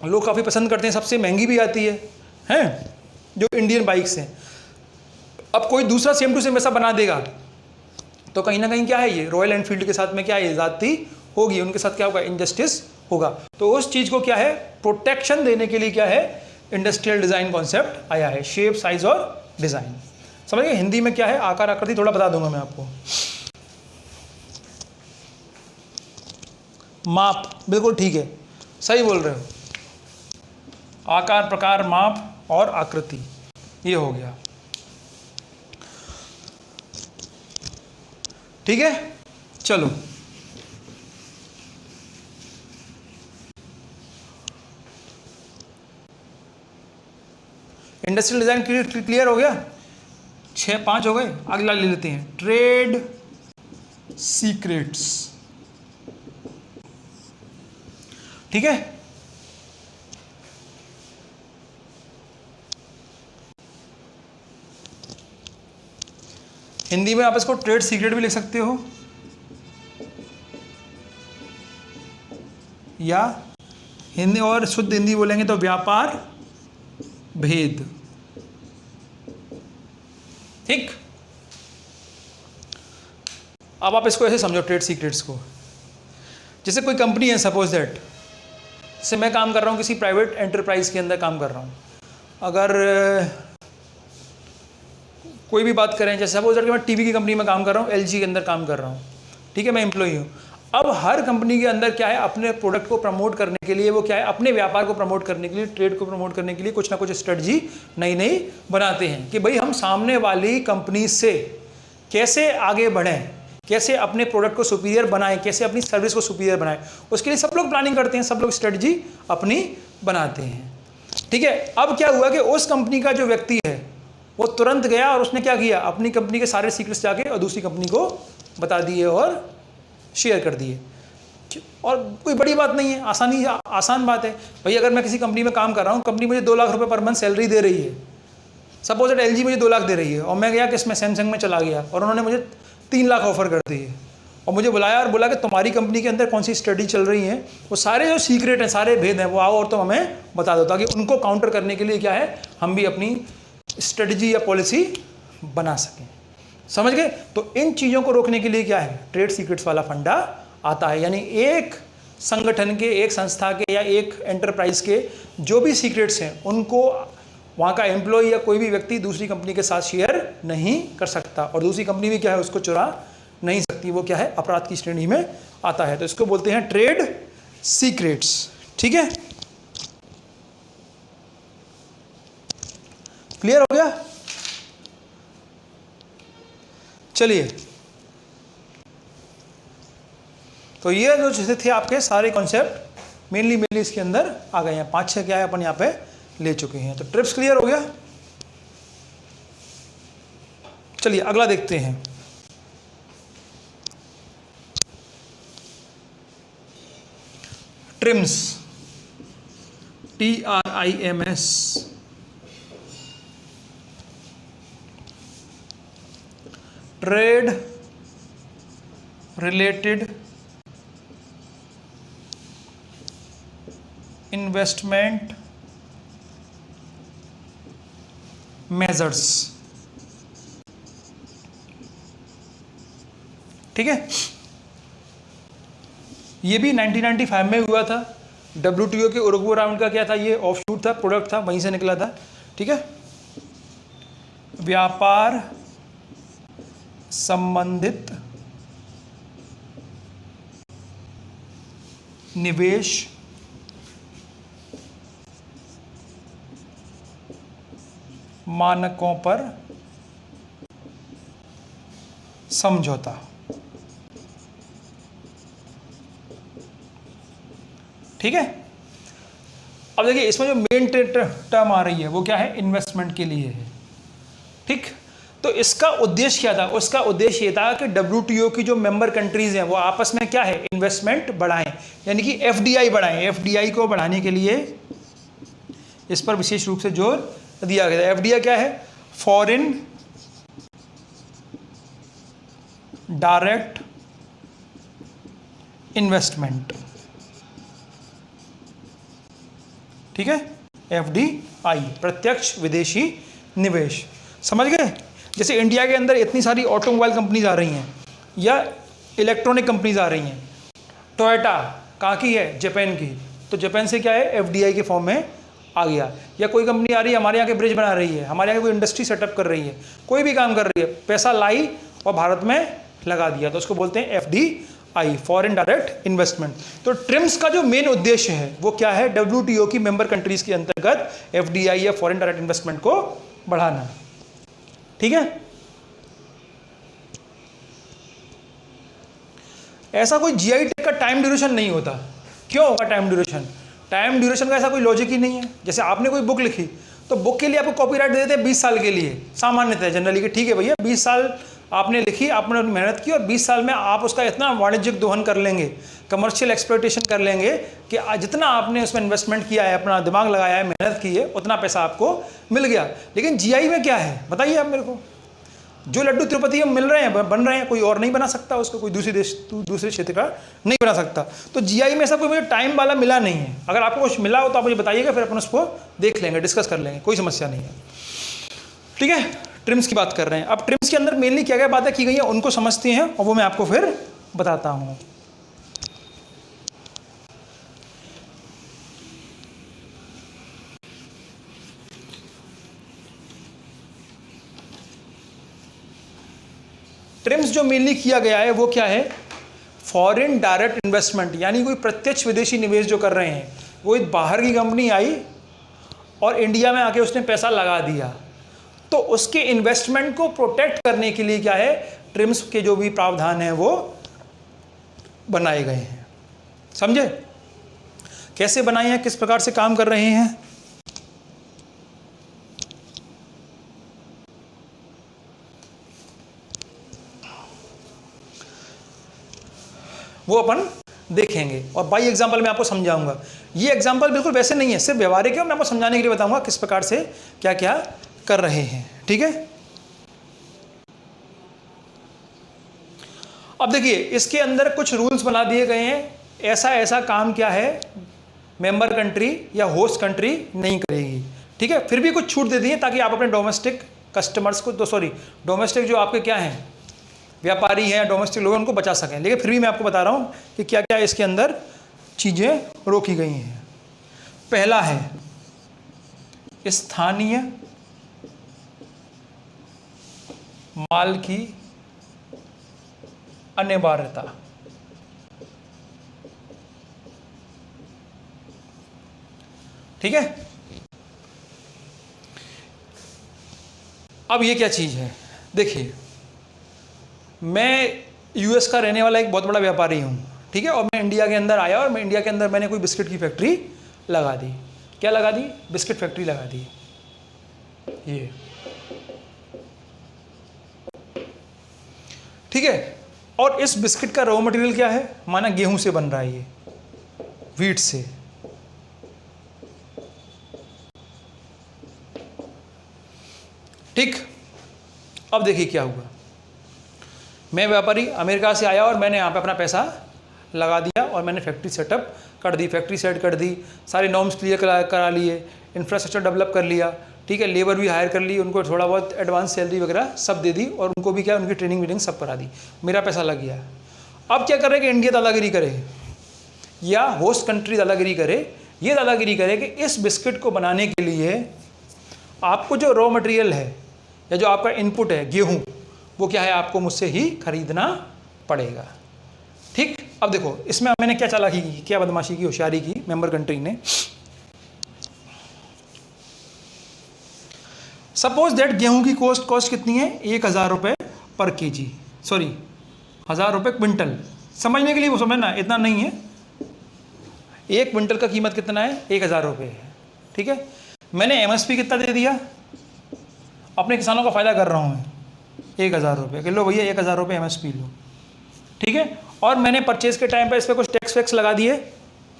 लोग काफ़ी पसंद करते हैं, सबसे महंगी भी आती है जो इंडियन बाइक्स हैं। अब कोई दूसरा सेम टू सेम ऐसा बना देगा तो कहीं ना कहीं क्या है, ये रॉयल एनफील्ड के साथ में क्या है, ज़्यादती होगी, उनके साथ क्या होगा, इनजस्टिस होगा। तो उस चीज़ को क्या है, प्रोटेक्शन देने के लिए क्या है, इंडस्ट्रियल डिज़ाइन कॉन्सेप्ट आया है, शेप साइज और डिज़ाइन। समझ गए? हिंदी में क्या है, आकार आकृति थोड़ा बता दूंगा मैं आपको। माप, बिल्कुल ठीक है, सही बोल रहे हो, आकार, प्रकार, माप और आकृति, ये हो गया, ठीक है। चलो इंडस्ट्रियल डिजाइन क्लियर हो गया, 5 हो गए। अगला ले लेते हैं, ट्रेड सीक्रेट्स, ठीक है। हिंदी में आप इसको ट्रेड सीक्रेट भी लिख सकते हो या हिंदी और शुद्ध हिंदी बोलेंगे तो व्यापार भेद, ठीक। अब आप इसको ऐसे समझो, ट्रेड सीक्रेट्स को, जैसे कोई कंपनी है, सपोज दैट, जैसे मैं काम कर रहा हूँ किसी प्राइवेट एंटरप्राइज के अंदर काम कर रहा हूँ, अगर कोई भी बात करें, जैसे सपोज दैट कि मैं टीवी की कंपनी में काम कर रहा हूँ, एलजी के अंदर काम कर रहा हूँ, ठीक है, मैं एम्प्लॉई हूँ। अब हर कंपनी के अंदर क्या है, अपने प्रोडक्ट को प्रमोट करने के लिए वो क्या है, अपने व्यापार को प्रमोट करने के लिए, ट्रेड को प्रमोट करने के लिए कुछ ना कुछ स्ट्रेटजी नई नई बनाते हैं कि भाई हम सामने वाली कंपनी से कैसे आगे बढ़ें, कैसे अपने प्रोडक्ट को सुपीरियर बनाएं, कैसे अपनी सर्विस को सुपीरियर बनाएं। उसके लिए सब लोग प्लानिंग करते हैं, सब लोग स्ट्रेटजी अपनी बनाते हैं, ठीक है। अब क्या हुआ कि उस कंपनी का जो व्यक्ति है वो तुरंत गया और उसने क्या किया, अपनी कंपनी के सारे सीक्रेट्स जाके और दूसरी कंपनी को बता दिए और शेयर कर दिए। और कोई बड़ी बात नहीं है, आसान बात है भाई। अगर मैं किसी कंपनी में काम कर रहा हूँ, कंपनी मुझे 2 लाख रुपए पर मंथ सैलरी दे रही है, सपोज दैट एलजी मुझे 2 लाख दे रही है, और मैं गया कि इसमें सैमसंग में चला गया और उन्होंने मुझे 3 लाख ऑफर कर दिए और मुझे बुलाया और बोला कि तुम्हारी कंपनी के अंदर कौन सी स्टडी चल रही है, वो सारे जो सीक्रेट हैं, सारे भेद हैं, वो आओ और तुम हमें बता दो, ताकि उनको काउंटर करने के लिए क्या है, हम भी अपनी स्ट्रेटजी या पॉलिसी बना सकें। समझ गए? तो इन चीज़ों को रोकने के लिए क्या है, ट्रेड सीक्रेट्स वाला फंडा आता है। यानी एक संगठन के, एक संस्था के या एक एंटरप्राइज के जो भी सीक्रेट्स हैं उनको वहाँ का एम्प्लॉय या कोई भी व्यक्ति दूसरी कंपनी के साथ शेयर नहीं कर सकता, और दूसरी कंपनी भी क्या है, उसको चुरा नहीं सकती। वो क्या है, अपराध की श्रेणी में आता है। तो इसको बोलते हैं ट्रेड सीक्रेट्स, ठीक है। क्लियर हो गया? चलिए, तो ये जो जैसे थे आपके सारे कॉन्सेप्ट मेनली इसके अंदर आ गए हैं। 5-6 क्या है अपन यहाँ पे ले चुके हैं। तो ट्रिप्स क्लियर हो गया। चलिए अगला देखते हैं। TRIMS, TRIMS, trade related investment measures. ठीक है, ये भी 1995 में हुआ था। WTO के उरुग्वे राउंड का क्या था, ये ऑफशूट था, प्रोडक्ट था, वहीं से निकला था। ठीक है, व्यापार संबंधित निवेश मानकों पर समझौता। ठीक है, अब देखिए इसमें जो मेन टर्म आ रही है वो क्या है, इन्वेस्टमेंट के लिए है। ठीक, तो इसका उद्देश्य क्या था, उसका उद्देश्य ये था कि WTO की जो मेंबर कंट्रीज हैं वो आपस में क्या है, इन्वेस्टमेंट बढ़ाएं, यानी कि FDI बढ़ाएं। FDI को बढ़ाने के लिए इस पर विशेष रूप से जोर दिया गया था। FDI क्या है, फॉरेन डायरेक्ट इन्वेस्टमेंट। ठीक है, FDI प्रत्यक्ष विदेशी निवेश। समझ गए। जैसे इंडिया के अंदर इतनी सारी ऑटोमोबाइल कंपनीज आ रही हैं या इलेक्ट्रॉनिक कंपनीज आ रही हैं। टोयोटा कहाँ की है, जापान की, तो जापान से क्या है, FDI के फॉर्म में आ गया। या कोई कंपनी आ रही है हमारे यहाँ के ब्रिज बना रही है, हमारे यहाँ कोई इंडस्ट्री सेटअप कर रही है, कोई भी काम कर रही है, पैसा लाई और भारत में लगा दिया, तो उसको बोलते हैं FDI, फॉरेन डायरेक्ट इन्वेस्टमेंट। तो ट्रिम्स का जो मेन उद्देश्य है वो क्या है, WTO की मेंबर कंट्रीज के अंतर्गत FDI या फॉरेन डायरेक्ट इन्वेस्टमेंट को बढ़ाना। ठीक है, ऐसा कोई GI टैग का टाइम ड्यूरेशन नहीं होता। क्यों होगा टाइम ड्यूरेशन? टाइम ड्यूरेशन का ऐसा कोई लॉजिक ही नहीं है। जैसे आपने कोई बुक लिखी तो बुक के लिए आपको कॉपीराइट दे देते हैं 20 साल के लिए, सामान्यतः जनरली कि ठीक है भैया 20 साल आपने लिखी, आपने मेहनत की और 20 साल में आप उसका इतना वाणिज्यिक दोहन कर लेंगे, कमर्शियल एक्सप्लॉयटेशन कर लेंगे कि जितना आपने उसमें इन्वेस्टमेंट किया है, अपना दिमाग लगाया है, मेहनत की है, उतना पैसा आपको मिल गया। लेकिन GI में क्या है बताइए आप मेरे को, जो लड्डू तिरुपति में मिल रहे हैं, बन रहे हैं, कोई और नहीं बना सकता उसको, कोई दूसरे क्षेत्र का नहीं बना सकता। तो GI में ऐसा कोई मुझे टाइम वाला मिला नहीं है। अगर आपको कुछ मिला हो तो आप मुझे बताइएगा, फिर अपन उसको देख लेंगे, डिस्कस कर लेंगे, कोई समस्या नहीं है। ठीक है, ट्रिम्स की बात कर रहे हैं। अब ट्रिम्स के अंदर मेनली क्या क्या बातें की गई हैं उनको समझते हैं और वो मैं आपको फिर बताता हूँ। ट्रिम्स जो मेनली किया गया है वो क्या है, फॉरेन डायरेक्ट इन्वेस्टमेंट, यानी कोई प्रत्यक्ष विदेशी निवेश जो कर रहे हैं, वो एक बाहर की कंपनी आई और इंडिया में आके उसने पैसा लगा दिया, तो उसके इन्वेस्टमेंट को प्रोटेक्ट करने के लिए क्या है, ट्रिम्स के जो भी प्रावधान हैं वो बनाए गए हैं। समझे कैसे बनाए हैं, किस प्रकार से काम कर रहे हैं। वो अपन देखेंगे और बाई एग्जाम्पल मैं आपको समझाऊंगा। ये एग्जाम्पल बिल्कुल वैसे नहीं है, सिर्फ व्यवहारिक है, मैं आपको समझाने के लिए बताऊंगा किस प्रकार से क्या क्या कर रहे हैं। ठीक है, अब देखिए इसके अंदर कुछ रूल्स बना दिए गए हैं, ऐसा ऐसा काम क्या है मेंबर कंट्री या होस्ट कंट्री नहीं करेगी। ठीक है, फिर भी कुछ छूट दे दी है ताकि आप अपने डोमेस्टिक कस्टमर्स को, तो सॉरी डोमेस्टिक जो आपके क्या हैं व्यापारी हैं, डोमेस्टिक लोग, उनको बचा सकें। लेकिन फिर भी मैं आपको बता रहा हूँ कि क्या क्या इसके अंदर चीज़ें रोकी गई हैं। पहला है स्थानीय माल की अनिवार्यता। ठीक है, अब ये क्या चीज़ है, देखिए मैं US का रहने वाला एक बहुत बड़ा व्यापारी हूँ। ठीक है, और मैं इंडिया के अंदर आया और मैं इंडिया के अंदर मैंने कोई बिस्किट की फैक्ट्री लगा दी। क्या लगा दी? बिस्किट फैक्ट्री लगा दी। ये ठीक है, और इस बिस्किट का रॉ मटेरियल क्या है? माना गेहूं से बन रहा है, ये व्हीट से। ठीक, अब देखिए क्या हुआ। मैं व्यापारी अमेरिका से आया और मैंने यहाँ पे अपना पैसा लगा दिया और मैंने फैक्ट्री सेटअप कर दी, फैक्ट्री सेट कर दी, सारे नॉर्म्स क्लियर करा लिए, इंफ्रास्ट्रक्चर डेवलप कर लिया, ठीक है, लेबर भी हायर कर ली, उनको थोड़ा बहुत एडवांस सैलरी वगैरह सब दे दी और उनको भी क्या, उनकी ट्रेनिंग वीनिंग सब करा दी, मेरा पैसा लग गया। अब क्या करे कि इंडिया दादागिरी करे या होस्ट कंट्री दादागिरी करे? ये दादागिरी करे कि इस बिस्किट को बनाने के लिए आपको जो रॉ मटेरियल है या जो आपका इनपुट है गेहूं, वो क्या है, आपको मुझसे ही खरीदना पड़ेगा। ठीक, अब देखो इसमें मैंने क्या चालाकी की, क्या बदमाशी की, होशियारी की मेंबर कंट्री ने। सपोज दैट गेहूं की कॉस्ट कितनी है? 1000 रुपये पर केजी, सॉरी 1000 रुपये क्विंटल। समझने के लिए वो समझना, इतना नहीं है। एक क्विंटल का कीमत कितना है? 1000 रुपये है। ठीक है, मैंने एमएसपी कितना दे दिया? अपने किसानों का फ़ायदा कर रहा हूँ मैं, 1000 रुपये। लो भैया 1000 रुपये एमएसपी लो, ठीक है, और मैंने परचेज़ के टाइम पर इस पर कुछ टैक्स वैक्स लगा दिए,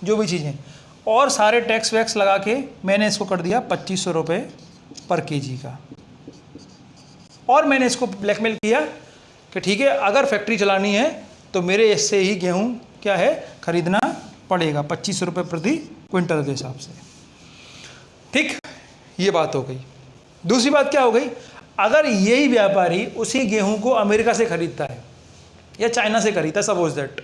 जो भी चीज़ें, और सारे टैक्स वैक्स लगा के मैंने इसको कर दिया 2500 रुपये पर केजी का। और मैंने इसको ब्लैकमेल किया कि ठीक है, अगर फैक्ट्री चलानी है तो मेरे इससे ही गेहूं क्या है, खरीदना पड़ेगा 2500 रुपये प्रति क्विंटल के हिसाब से। ठीक, ये बात हो गई। दूसरी बात क्या हो गई? अगर यही व्यापारी उसी गेहूं को अमेरिका से खरीदता है या चाइना से खरीदता है, सपोज दैट,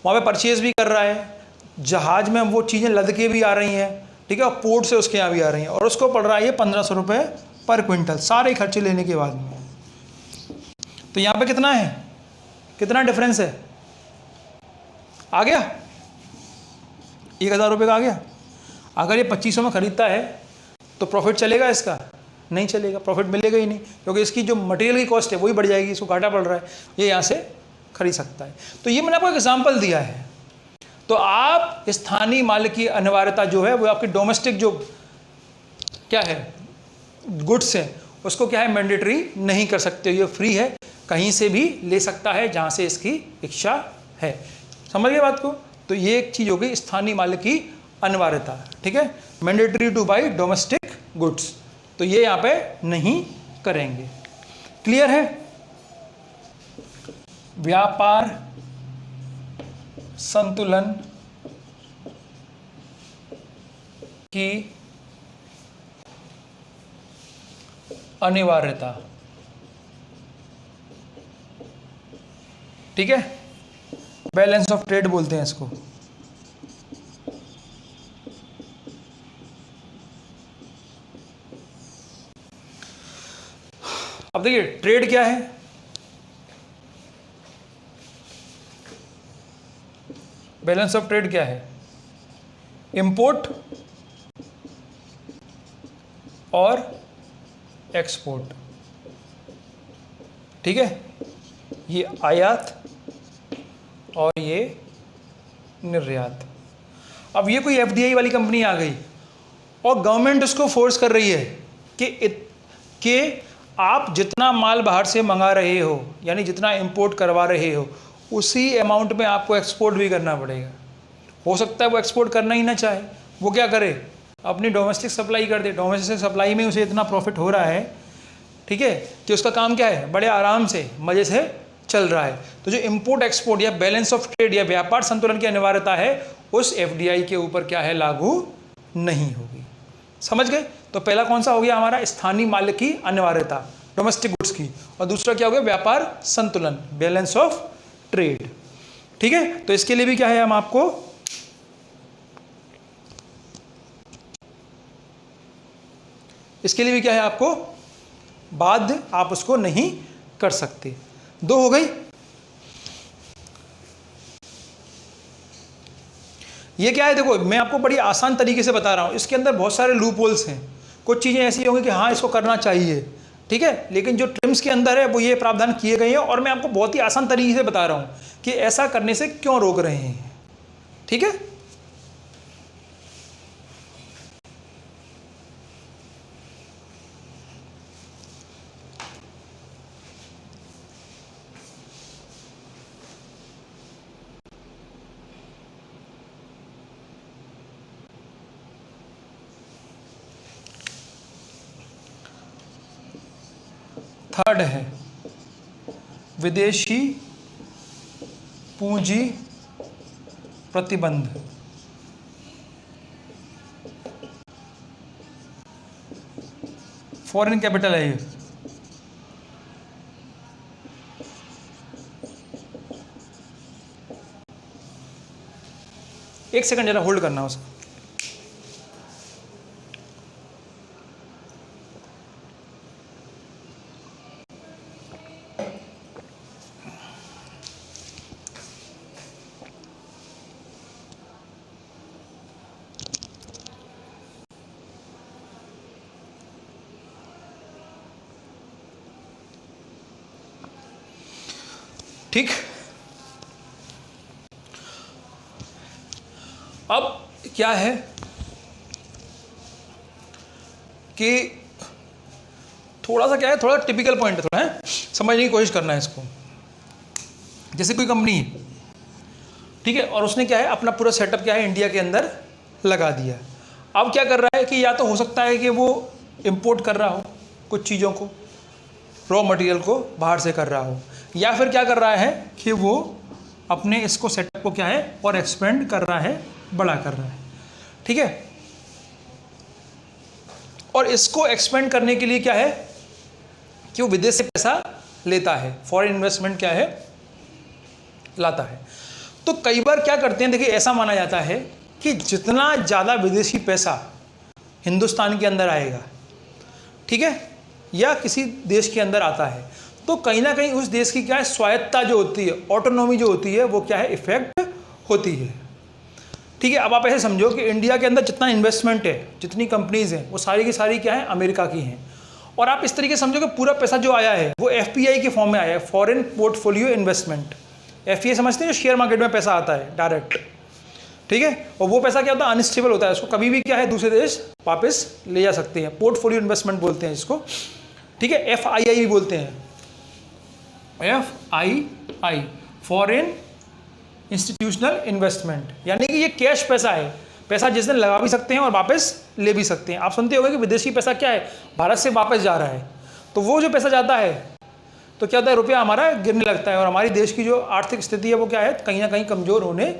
वहाँ पे परचेज भी कर रहा है, जहाज़ में वो चीज़ें लद के भी आ रही हैं, ठीक है, और पोर्ट से उसके यहाँ भी आ रही हैं, और उसको पड़ रहा है ये 1500 रुपये पर क्विंटल, सारे खर्चे लेने के बाद में। तो यहाँ पे कितना है, कितना डिफरेंस है? आ गया 1000 रुपये का आ गया। अगर ये 2500 में ख़रीदता है तो प्रॉफिट चलेगा इसका? नहीं चलेगा, प्रॉफिट मिलेगा ही नहीं, क्योंकि इसकी जो मटेरियल की कॉस्ट है वही बढ़ जाएगी, इसको घाटा पड़ रहा है, ये यहाँ से खरीद सकता है। तो ये मैंने आपको एग्जांपल दिया है। तो आप स्थानीय माल की अनिवार्यता जो है वो आपकी डोमेस्टिक जो क्या है गुड्स है उसको क्या है मैंडेटरी नहीं कर सकते, ये फ्री है, कहीं से भी ले सकता है जहाँ से इसकी इच्छा है। समझ गए बात को? तो ये एक चीज़ हो गई स्थानीय माल की अनिवार्यता, ठीक है, mandatory two by domestic goods, तो ये यहाँ पे नहीं करेंगे। क्लियर है? व्यापार संतुलन की अनिवार्यता, ठीक है, बैलेंस ऑफ ट्रेड बोलते हैं इसको। अब देखिए ट्रेड क्या है? बैलेंस ऑफ ट्रेड क्या है? इंपोर्ट और एक्सपोर्ट, ठीक है, ये आयात और ये निर्यात। अब ये कोई एफडीआई वाली कंपनी आ गई और गवर्नमेंट उसको फोर्स कर रही है कि आप जितना माल बाहर से मंगा रहे हो, यानी जितना इंपोर्ट करवा रहे हो, उसी अमाउंट में आपको एक्सपोर्ट भी करना पड़ेगा। हो सकता है वो एक्सपोर्ट करना ही ना चाहे, वो क्या करे, अपनी डोमेस्टिक सप्लाई कर दे। डोमेस्टिक सप्लाई में उसे इतना प्रॉफिट हो रहा है, ठीक है, कि उसका काम क्या है, बड़े आराम से मज़े से चल रहा है। तो जो इंपोर्ट एक्सपोर्ट या बैलेंस ऑफ ट्रेड या व्यापार संतुलन की अनिवार्यता है उस एफडीआई के ऊपर क्या है, लागू नहीं होगी। समझ गए? तो पहला कौन सा हो गया हमारा, स्थानीय माल की अनिवार्यता, डोमेस्टिक गुड्स की, और दूसरा क्या हो गया, व्यापार संतुलन, बैलेंस ऑफ ट्रेड, ठीक है। तो इसके लिए भी क्या है, हम आपको इसके लिए भी क्या है, आपको बाध्य, आप उसको नहीं कर सकते। दो हो गई। ये क्या है, देखो मैं आपको बड़ी आसान तरीके से बता रहा हूं, इसके अंदर बहुत सारे लूप होल्स हैं। कुछ चीज़ें ऐसी होंगी कि हाँ इसको करना चाहिए, ठीक है, लेकिन जो ट्रिम्स के अंदर है वो ये प्रावधान किए गए हैं और मैं आपको बहुत ही आसान तरीके से बता रहा हूं कि ऐसा करने से क्यों रोक रहे हैं। ठीक है, थर्ड है विदेशी पूंजी प्रतिबंध। फॉरेन कैपिटल है ये। एक सेकंड जरा होल्ड करना उसको। ठीक, अब क्या है कि थोड़ा सा क्या है, थोड़ा टिपिकल पॉइंट है, थोड़ा है समझने की कोशिश करना है इसको। जैसे कोई कंपनी है, ठीक है, और उसने क्या है अपना पूरा सेटअप क्या है इंडिया के अंदर लगा दिया। अब क्या कर रहा है कि या तो हो सकता है कि वो इंपोर्ट कर रहा हो कुछ चीज़ों को, रॉ मटेरियल को बाहर से कर रहा हो, या फिर क्या कर रहा है कि वो अपने इसको सेटअप को क्या है और एक्सपेंड कर रहा है, बड़ा कर रहा है। ठीक है, और इसको एक्सपेंड करने के लिए क्या है कि वो विदेश से पैसा लेता है, फॉरेन इन्वेस्टमेंट क्या है लाता है। तो कई बार क्या करते हैं, देखिए ऐसा माना जाता है कि जितना ज़्यादा विदेशी पैसा हिंदुस्तान के अंदर आएगा, ठीक है, या किसी देश के अंदर आता है, तो कहीं ना कहीं उस देश की क्या है स्वायत्तता जो होती है, ऑटोनॉमी जो होती है, वो क्या है इफेक्ट होती है। ठीक है, अब आप ऐसे समझो कि इंडिया के अंदर जितना इन्वेस्टमेंट है, जितनी कंपनीज हैं, वो सारी की सारी क्या है अमेरिका की हैं। और आप इस तरीके से समझो कि पूरा पैसा जो आया है वो FPI के फॉर्म में आया है, फॉरेन पोर्टफोलियो इन्वेस्टमेंट। FPI समझते हैं, जो शेयर मार्केट में पैसा आता है डायरेक्ट। ठीक है, और वो पैसा क्या होता है अनस्टेबल होता है, उसको कभी भी क्या है दूसरे देश वापस ले जा सकते हैं, पोर्टफोलियो इन्वेस्टमेंट बोलते हैं इसको। ठीक है, FII भी बोलते हैं, FII फॉरेन इंस्टीट्यूशनल इन्वेस्टमेंट, यानी कि ये कैश पैसा है, पैसा जिस दिन लगा भी सकते हैं और वापस ले भी सकते हैं। आप सुनते होंगे कि विदेशी पैसा क्या है भारत से वापस जा रहा है, तो वो जो पैसा जाता है तो क्या होता है रुपया हमारा गिरने लगता है और हमारी देश की जो आर्थिक स्थिति है वो क्या है कहीं ना कहीं कमज़ोर होने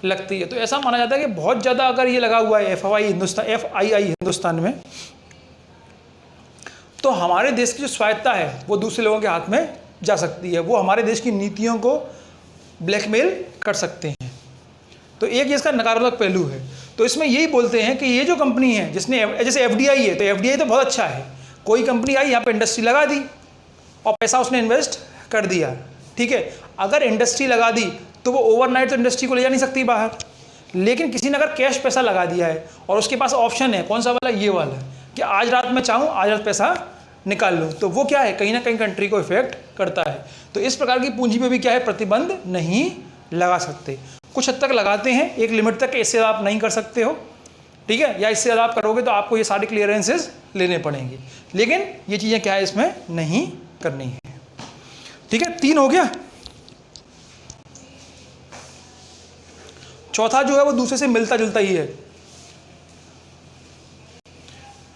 लगती है। तो ऐसा माना जाता है कि बहुत ज़्यादा अगर ये लगा हुआ है FII हिंदुस्तान में, तो हमारे देश की जो स्वायत्तता है वो दूसरे लोगों के हाथ में जा सकती है, वो हमारे देश की नीतियों को ब्लैकमेल कर सकते हैं। तो एक ये इसका नकारात्मक पहलू है। तो इसमें यही बोलते हैं कि ये जो कंपनी है जिसने, जैसे FDI है, तो FDI तो बहुत अच्छा है, कोई कंपनी आई यहाँ पे इंडस्ट्री लगा दी और पैसा उसने इन्वेस्ट कर दिया। ठीक है, अगर इंडस्ट्री लगा दी तो वो ओवरनाइट तो इंडस्ट्री को ले जा नहीं सकती बाहर, लेकिन किसी ने अगर कैश पैसा लगा दिया है और उसके पास ऑप्शन है, कौन सा वाला, ये वाला, कि आज रात में चाहूँ आज रात पैसा निकाल लूँ, तो वो क्या है कहीं ना कहीं कंट्री को इफेक्ट करता है। तो इस प्रकार की पूंजी पे भी क्या है प्रतिबंध नहीं लगा सकते। कुछ हद तक लगाते हैं, एक लिमिट तक, इससे आप नहीं कर सकते हो। ठीक है, या इससे ज़्यादा आप करोगे तो आपको ये सारे क्लियरेंसेस लेने पड़ेंगे, लेकिन ये चीज़ें क्या है इसमें नहीं करनी है। ठीक है, 3 हो गया। चौथा जो है वो दूसरे से मिलता जुलता ही है।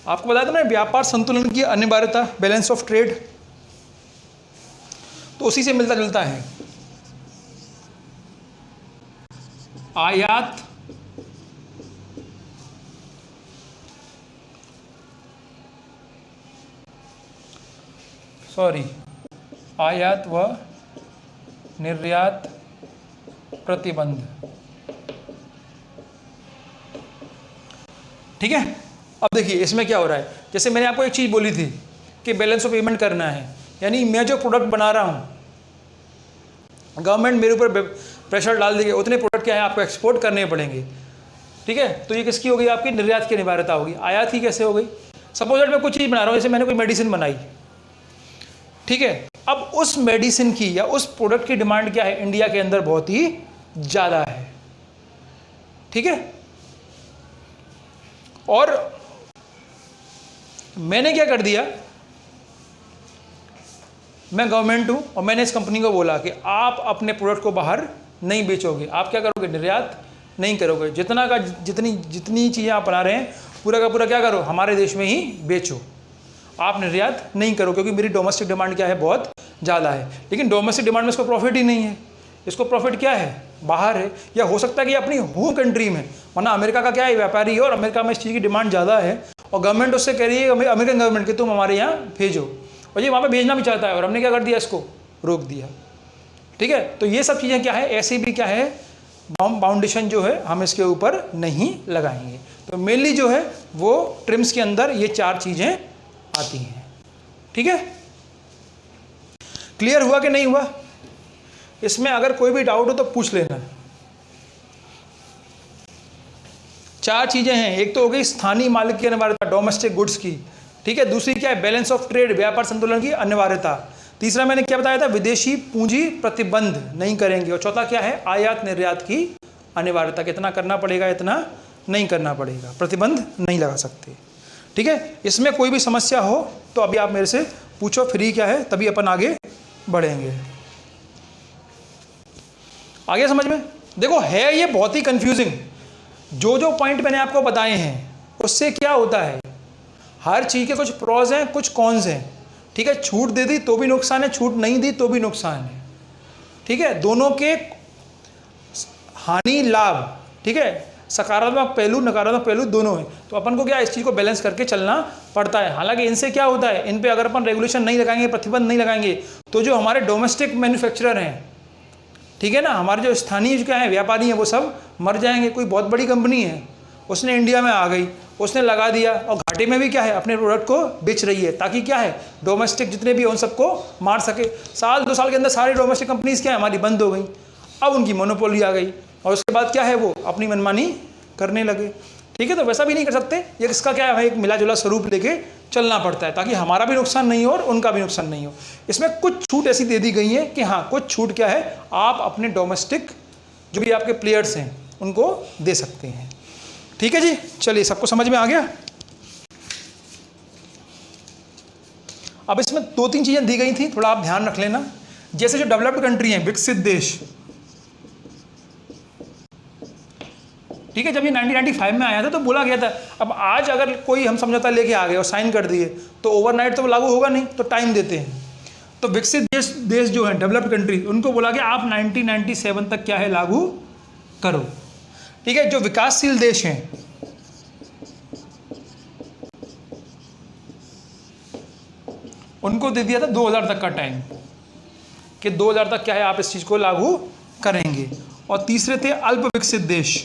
आपको बताया था ना व्यापार संतुलन की अनिवार्यता, बैलेंस ऑफ ट्रेड, तो उसी से मिलता जुलता है। आयात आयात व निर्यात प्रतिबंध। ठीक है, अब देखिए इसमें क्या हो रहा है, जैसे मैंने आपको एक चीज़ बोली थी कि बैलेंस ऑफ पेमेंट करना है, यानी मैं जो प्रोडक्ट बना रहा हूँ, गवर्नमेंट मेरे ऊपर प्रेशर डाल देगी, उतने प्रोडक्ट क्या है आपको एक्सपोर्ट करने पड़ेंगे। ठीक है, तो ये किसकी हो गई, आपकी निर्यात की अनिवार्यता होगी। आयात की कैसे हो गई, सपोज मैं कुछ चीज़ बना रहा हूँ, जैसे मैंने कोई मेडिसिन बनाई, ठीक है। अब उस मेडिसिन की या उस प्रोडक्ट की डिमांड क्या है इंडिया के अंदर, बहुत ही ज़्यादा है, ठीक है। और मैंने क्या कर दिया, मैं गवर्नमेंट हूं और मैंने इस कंपनी को बोला कि आप अपने प्रोडक्ट को बाहर नहीं बेचोगे, आप क्या करोगे, निर्यात नहीं करोगे, जितनी चीज़ें आप बना रहे हैं पूरा का पूरा क्या करो, हमारे देश में ही बेचो, आप निर्यात नहीं करो, क्योंकि मेरी डोमेस्टिक डिमांड क्या है, बहुत ज़्यादा है। लेकिन डोमेस्टिक डिमांड में इसको प्रॉफिट ही नहीं है, इसको प्रॉफिट क्या है, बाहर है, या हो सकता है कि अपनी होम कंट्री में, वरना अमेरिका का क्या है, व्यापारी है और अमेरिका में इस चीज़ की डिमांड ज़्यादा है और गवर्नमेंट उससे कह रही है, अमेरिकन गवर्नमेंट कि तुम हमारे यहाँ भेजो, और ये वहाँ पे भेजना भी चाहता है और हमने क्या कर दिया, इसको रोक दिया, ठीक है। तो ये सब चीज़ें क्या है, ऐसे भी क्या है, बाउंडेशन जो है हम इसके ऊपर नहीं लगाएंगे। तो मेनली जो है वो ट्रिम्स के अंदर ये 4 चीज़ें आती हैं, ठीक है। क्लियर हुआ कि नहीं हुआ? इसमें अगर कोई भी डाउट हो तो पूछ लेना। 4 चीज़ें हैं, एक तो हो गई स्थानीय मालिक की अनिवार्यता, डोमेस्टिक गुड्स की, ठीक है। दूसरी क्या है, बैलेंस ऑफ ट्रेड, व्यापार संतुलन की अनिवार्यता। तीसरा मैंने क्या बताया था, विदेशी पूंजी प्रतिबंध नहीं करेंगे। और चौथा क्या है, आयात निर्यात की अनिवार्यता, कितना करना पड़ेगा, इतना नहीं करना पड़ेगा, प्रतिबंध नहीं लगा सकते, ठीक है। इसमें कोई भी समस्या हो तो अभी आप मेरे से पूछो, फ्री क्या है, तभी अपन आगे बढ़ेंगे। आगे समझ में? देखो है ये बहुत ही कंफ्यूजिंग, जो पॉइंट मैंने आपको बताए हैं उससे क्या होता है, हर चीज़ के कुछ प्रोज हैं, कुछ कॉन्स हैं, ठीक है। छूट दे दी तो भी नुकसान है, छूट नहीं दी तो भी नुकसान है, ठीक है। दोनों के हानि लाभ, ठीक है, सकारात्मक पहलू नकारात्मक पहलू दोनों हैं। तो अपन को क्या इस चीज़ को बैलेंस करके चलना पड़ता है। हालांकि इनसे क्या होता है, इन पे अगर अपन रेगुलेशन नहीं लगाएंगे, प्रतिबंध नहीं लगाएंगे, तो जो हमारे डोमेस्टिक मैन्युफैक्चरर हैं, ठीक है ना, हमारे जो स्थानीय क्या है व्यापारी हैं, वो सब मर जाएंगे। कोई बहुत बड़ी कंपनी है, उसने इंडिया में आ गई, उसने लगा दिया और घाटे में भी क्या है, अपने प्रोडक्ट को बेच रही है, ताकि क्या है, डोमेस्टिक जितने भी उन सबको मार सके। 1-2 साल के अंदर सारी डोमेस्टिक कंपनीज क्या है, हमारी बंद हो गई, अब उनकी मोनोपोली आ गई और उसके बाद क्या है, वो अपनी मनमानी करने लगे, ठीक है। तो वैसा भी नहीं कर सकते, ये इसका क्या है, एक मिला जुला स्वरूप लेके चलना पड़ता है, ताकि हमारा भी नुकसान नहीं हो और उनका भी नुकसान नहीं हो। इसमें कुछ छूट ऐसी दे दी गई है कि हाँ, कुछ छूट क्या है, आप अपने डोमेस्टिक जो भी आपके प्लेयर्स हैं उनको दे सकते हैं, ठीक है जी। चलिए, सबको समझ में आ गया? अब इसमें 2-3 चीज़ें दी गई थी, थोड़ा आप ध्यान रख लेना। जैसे जो डेवलप्ड कंट्री हैं, विकसित देश, ठीक है, जब ये 1995 में आया था तो बोला गया था। अब आज अगर कोई हम समझौता लेके आ गए और साइन कर दिए तो ओवरनाइट तो लागू होगा नहीं, तो टाइम देते हैं। तो विकसित देश जो है, डेवलप्ड कंट्री, उनको बोला गया आप 1997 तक क्या है, लागू करो, ठीक है। जो विकासशील देश हैं, उनको दे दिया था 2000 तक का टाइम, कि 2000 तक क्या है, आप इस चीज़ को लागू करेंगे। और तीसरे थे अल्प विकसित देश,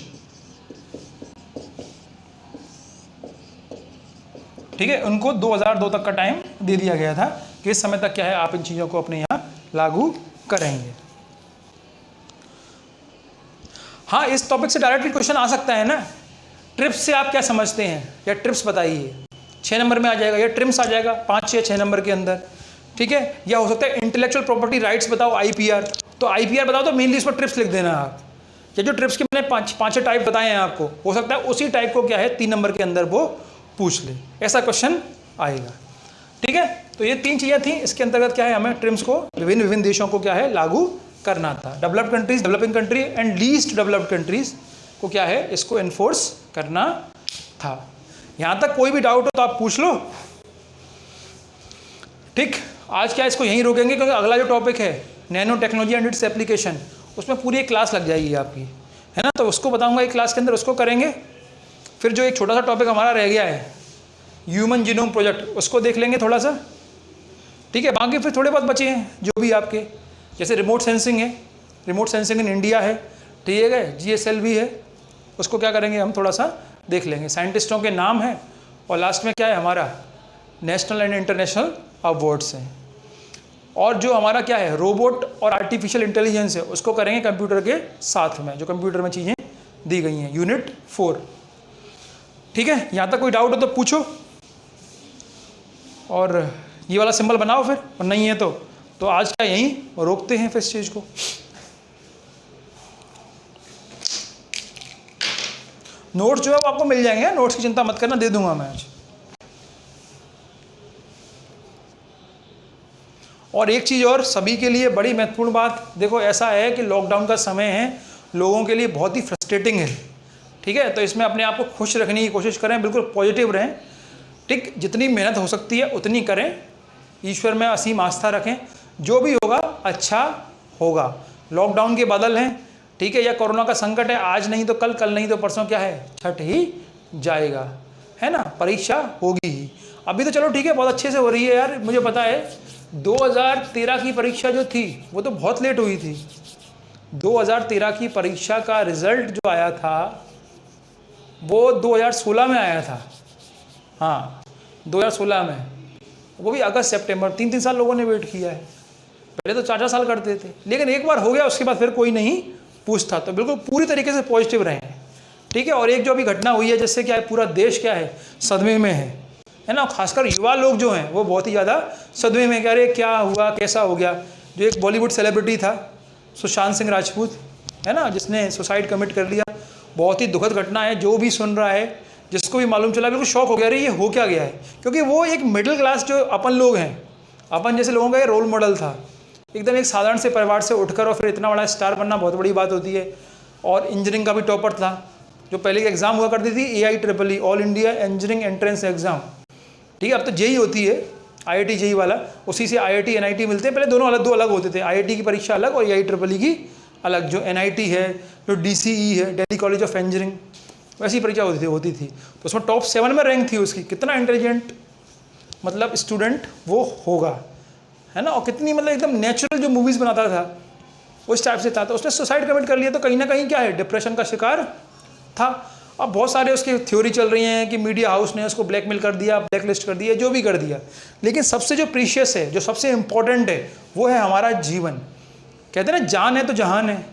ठीक है, उनको 2002 तक का टाइम दे दिया गया था कि इस समय तक क्या है, आप इन चीज़ों को अपने यहाँ लागू करेंगे। हाँ, इस टॉपिक से डायरेक्टली क्वेश्चन आ सकता है ना, ट्रिप्स से आप क्या समझते हैं, या ट्रिप्स बताइए, 6 नंबर में आ जाएगा, या ट्रिम्स आ जाएगा 5-6 नंबर के अंदर, ठीक है। या हो सकता है इंटेलेक्चुअल प्रॉपर्टी राइट्स बताओ, IPR, तो IPR बताओ तो मेनली इस पर ट्रिप्स लिख देना आप। या जो ट्रिप्स के मैंने 5-6 टाइप बताए हैं आपको, हो सकता है उसी टाइप को क्या है 3 नंबर के अंदर वो पूछ ले, ऐसा क्वेश्चन आएगा, ठीक है। तो ये 3 चीज़ें थी, इसके अंतर्गत क्या है, हमें ट्रिम्स को विभिन्न देशों को क्या है, लागू करना था। Developed countries, developing country and least developed countries को क्या है, इसको एनफोर्स करना था। यहाँ तक कोई भी डाउट हो तो आप पूछ लो, ठीक। आज क्या इसको यहीं रोकेंगे, क्योंकि अगला जो टॉपिक है nano technology and its application, उसमें पूरी एक क्लास लग जाएगी आपकी, है ना। तो उसको बताऊंगा एक क्लास के अंदर, उसको करेंगे। फिर जो एक छोटा सा टॉपिक हमारा रह गया है ह्यूमन जीनोम प्रोजेक्ट, उसको देख लेंगे थोड़ा सा, ठीक है। बाकी फिर थोड़े बहुत बचे हैं जो भी आपके, जैसे रिमोट सेंसिंग है, रिमोट सेंसिंग इन इंडिया है, ठीक है, GSL भी है, उसको क्या करेंगे हम थोड़ा सा देख लेंगे। साइंटिस्टों के नाम है और लास्ट में क्या है, हमारा नेशनल एंड इंटरनेशनल अवार्ड्स हैं। और जो हमारा क्या है, रोबोट और आर्टिफिशियल इंटेलिजेंस है, उसको करेंगे कंप्यूटर के साथ में, जो कंप्यूटर में चीज़ें दी गई हैं, यूनिट 4, ठीक है। यहाँ तक कोई डाउट हो तो पूछो। और ये वाला सिंबल बनाओ फिर, और नहीं है तो आज का यहीं रोकते हैं फिर स्टेज को। नोट्स जो है वो आपको मिल जाएंगे, नोट्स की चिंता मत करना, दे दूंगा मैं आज। और एक चीज़ और सभी के लिए बड़ी महत्वपूर्ण बात, देखो ऐसा है कि लॉकडाउन का समय है, लोगों के लिए बहुत ही फ्रस्ट्रेटिंग है, ठीक है। तो इसमें अपने आप को खुश रखने की कोशिश करें, बिल्कुल पॉजिटिव रहें, ठीक। जितनी मेहनत हो सकती है उतनी करें, ईश्वर में असीम आस्था रखें, जो भी होगा अच्छा होगा। लॉकडाउन के बादल हैं, ठीक है, या कोरोना का संकट है, आज नहीं तो कल, कल नहीं तो परसों क्या है, छठ ही जाएगा, है ना। परीक्षा होगी ही, अभी तो चलो ठीक है, बहुत अच्छे से हो रही है यार। मुझे पता है 2013 की परीक्षा जो थी वो तो बहुत लेट हुई थी। 2013 की परीक्षा का रिजल्ट जो आया था वो 2016 में आया था, हाँ 2016 में, वो भी अगस्त सितंबर, 3-3 साल लोगों ने वेट किया है। पहले तो 4-4 साल करते थे, लेकिन एक बार हो गया उसके बाद फिर कोई नहीं पूछता। तो बिल्कुल पूरी तरीके से पॉजिटिव रहें, ठीक है। और एक जो अभी घटना हुई है जिससे क्या है, पूरा देश क्या है, सदमे में है ना। खासकर युवा लोग जो हैं वो बहुत ही ज़्यादा सदमे में, कह रहे क्या हुआ, कैसा हो गया। जो एक बॉलीवुड सेलिब्रिटी था सुशांत सिंह राजपूत, है ना, जिसने सुसाइड कमिट कर लिया, बहुत ही दुखद घटना है। जो भी सुन रहा है, जिसको भी मालूम चला, बिल्कुल शॉक हो गया, अरे ये हो क्या गया है। क्योंकि वो एक मिडिल क्लास जो अपन लोग हैं, अपन जैसे लोगों का ये रोल मॉडल था, एकदम एक साधारण से परिवार से उठकर और फिर इतना बड़ा स्टार बनना बहुत बड़ी बात होती है। और इंजीनियरिंग का भी टॉपर था, जो पहले एक एग्ज़ाम हुआ करती थी AIEEE, all India engineering entrance exam, ठीक है। अब तो JEE होती है, IIT JEE वाला, उसी से IIT NIT मिलते हैं। पहले दोनों अलग, दो अलग होते थे, IIT की परीक्षा अलग और AIEEE की अलग। जो NIT है, जो DCE है, दिल्ली कॉलेज ऑफ इंजीनियरिंग, वैसी परीक्षा होती थी। तो उसमें टॉप 7 में रैंक थी उसकी। कितना इंटेलिजेंट मतलब स्टूडेंट वो होगा, है ना। और कितनी मतलब एकदम नेचुरल जो मूवीज़ बनाता था उस टाइप से था। तो उसने सुसाइड कमिट कर लिया, तो कहीं ना कहीं क्या है, डिप्रेशन का शिकार था। अब बहुत सारे उसकी थ्योरी चल रही हैं कि मीडिया हाउस ने उसको ब्लैकमेल कर दिया, ब्लैकलिस्ट कर दिया, जो भी कर दिया। लेकिन सबसे जो प्रीशियस है, जो सबसे इम्पोर्टेंट है, वो है हमारा जीवन। कहते हैं ना, जान है तो जहान है,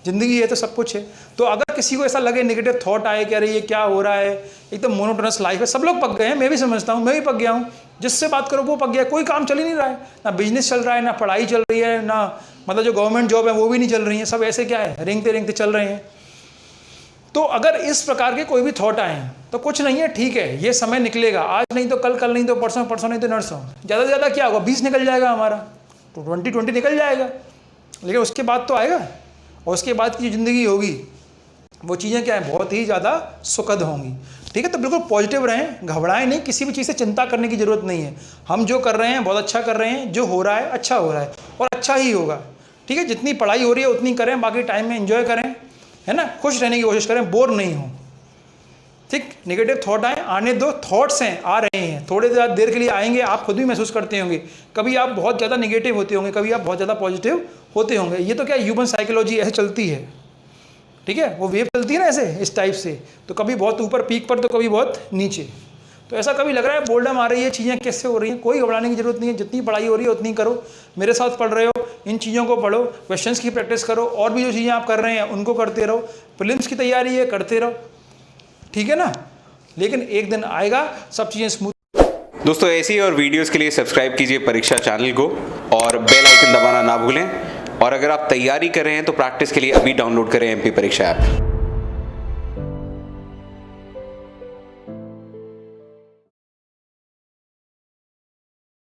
ज़िंदगी है तो सब कुछ है। तो अगर किसी को ऐसा लगे, नेगेटिव थॉट आए कि अरे ये क्या हो रहा है, एकदम मोनोटोनस लाइफ है, सब लोग पक गए हैं, मैं भी समझता हूँ, मैं भी पक गया हूँ। जिससे बात करो वो पक गया, कोई काम चल ही नहीं रहा है, ना बिजनेस चल रहा है, ना पढ़ाई चल रही है, ना मतलब जो गवर्नमेंट जॉब है वो भी नहीं चल रही है, सब ऐसे क्या है, रेंगते रेंगते चल रहे हैं। तो अगर इस प्रकार के कोई भी थॉट आए तो कुछ नहीं है, ठीक है, ये समय निकलेगा, आज नहीं तो कल, कल नहीं तो परसों, परसों नहीं तो नरसों। ज़्यादा से ज़्यादा क्या होगा, 20 निकल जाएगा हमारा, तो 2020 निकल जाएगा, लेकिन उसके बाद तो आएगा। और उसके बाद की ज़िंदगी होगी वो चीज़ें क्या है, बहुत ही ज़्यादा सुखद होंगी, ठीक है। तो बिल्कुल पॉजिटिव रहें, घबराएं नहीं, किसी भी चीज़ से चिंता करने की ज़रूरत नहीं है। हम जो कर रहे हैं बहुत अच्छा कर रहे हैं, जो हो रहा है अच्छा हो रहा है और अच्छा ही होगा, ठीक है। जितनी पढ़ाई हो रही है उतनी करें, बाकी टाइम में एंजॉय करें, है ना, खुश रहने की कोशिश करें, बोर नहीं हो, ठीक। नेगेटिव थॉट आने दो, थॉट्स हैं, आ रहे हैं, थोड़ी देर के लिए आएंगे, आप खुद भी महसूस करते होंगे। कभी आप बहुत ज़्यादा नेगेटिव होते होंगे, कभी आप बहुत ज़्यादा पॉजिटिव होते होंगे। ये तो क्या ह्यूमन साइकोलॉजी ऐसे चलती है, ठीक है, वो वेव चलती है ना ऐसे, इस टाइप से। तो कभी बहुत ऊपर पीक पर, तो कभी बहुत नीचे। तो ऐसा कभी लग रहा है बोल्डम आ रही है, चीज़ें कैसे हो रही हैं, कोई घबराने की जरूरत नहीं है। जितनी पढ़ाई हो रही है उतनी करो, मेरे साथ पढ़ रहे हो, इन चीज़ों को पढ़ो, क्वेश्चंस की प्रैक्टिस करो, और भी जो चीज़ें आप कर रहे हैं उनको करते रहो, प्रीलिम्स की तैयारी है करते रहो, ठीक है ना। लेकिन एक दिन आएगा, सब चीज़ें स्मूथ। दोस्तों ऐसी और वीडियोस के लिए सब्सक्राइब कीजिए परीक्षा चैनल को और बेल आइकन दबाना ना भूलें। और अगर आप तैयारी कर रहे हैं तो प्रैक्टिस के लिए अभी डाउनलोड करें MP परीक्षा ऐप।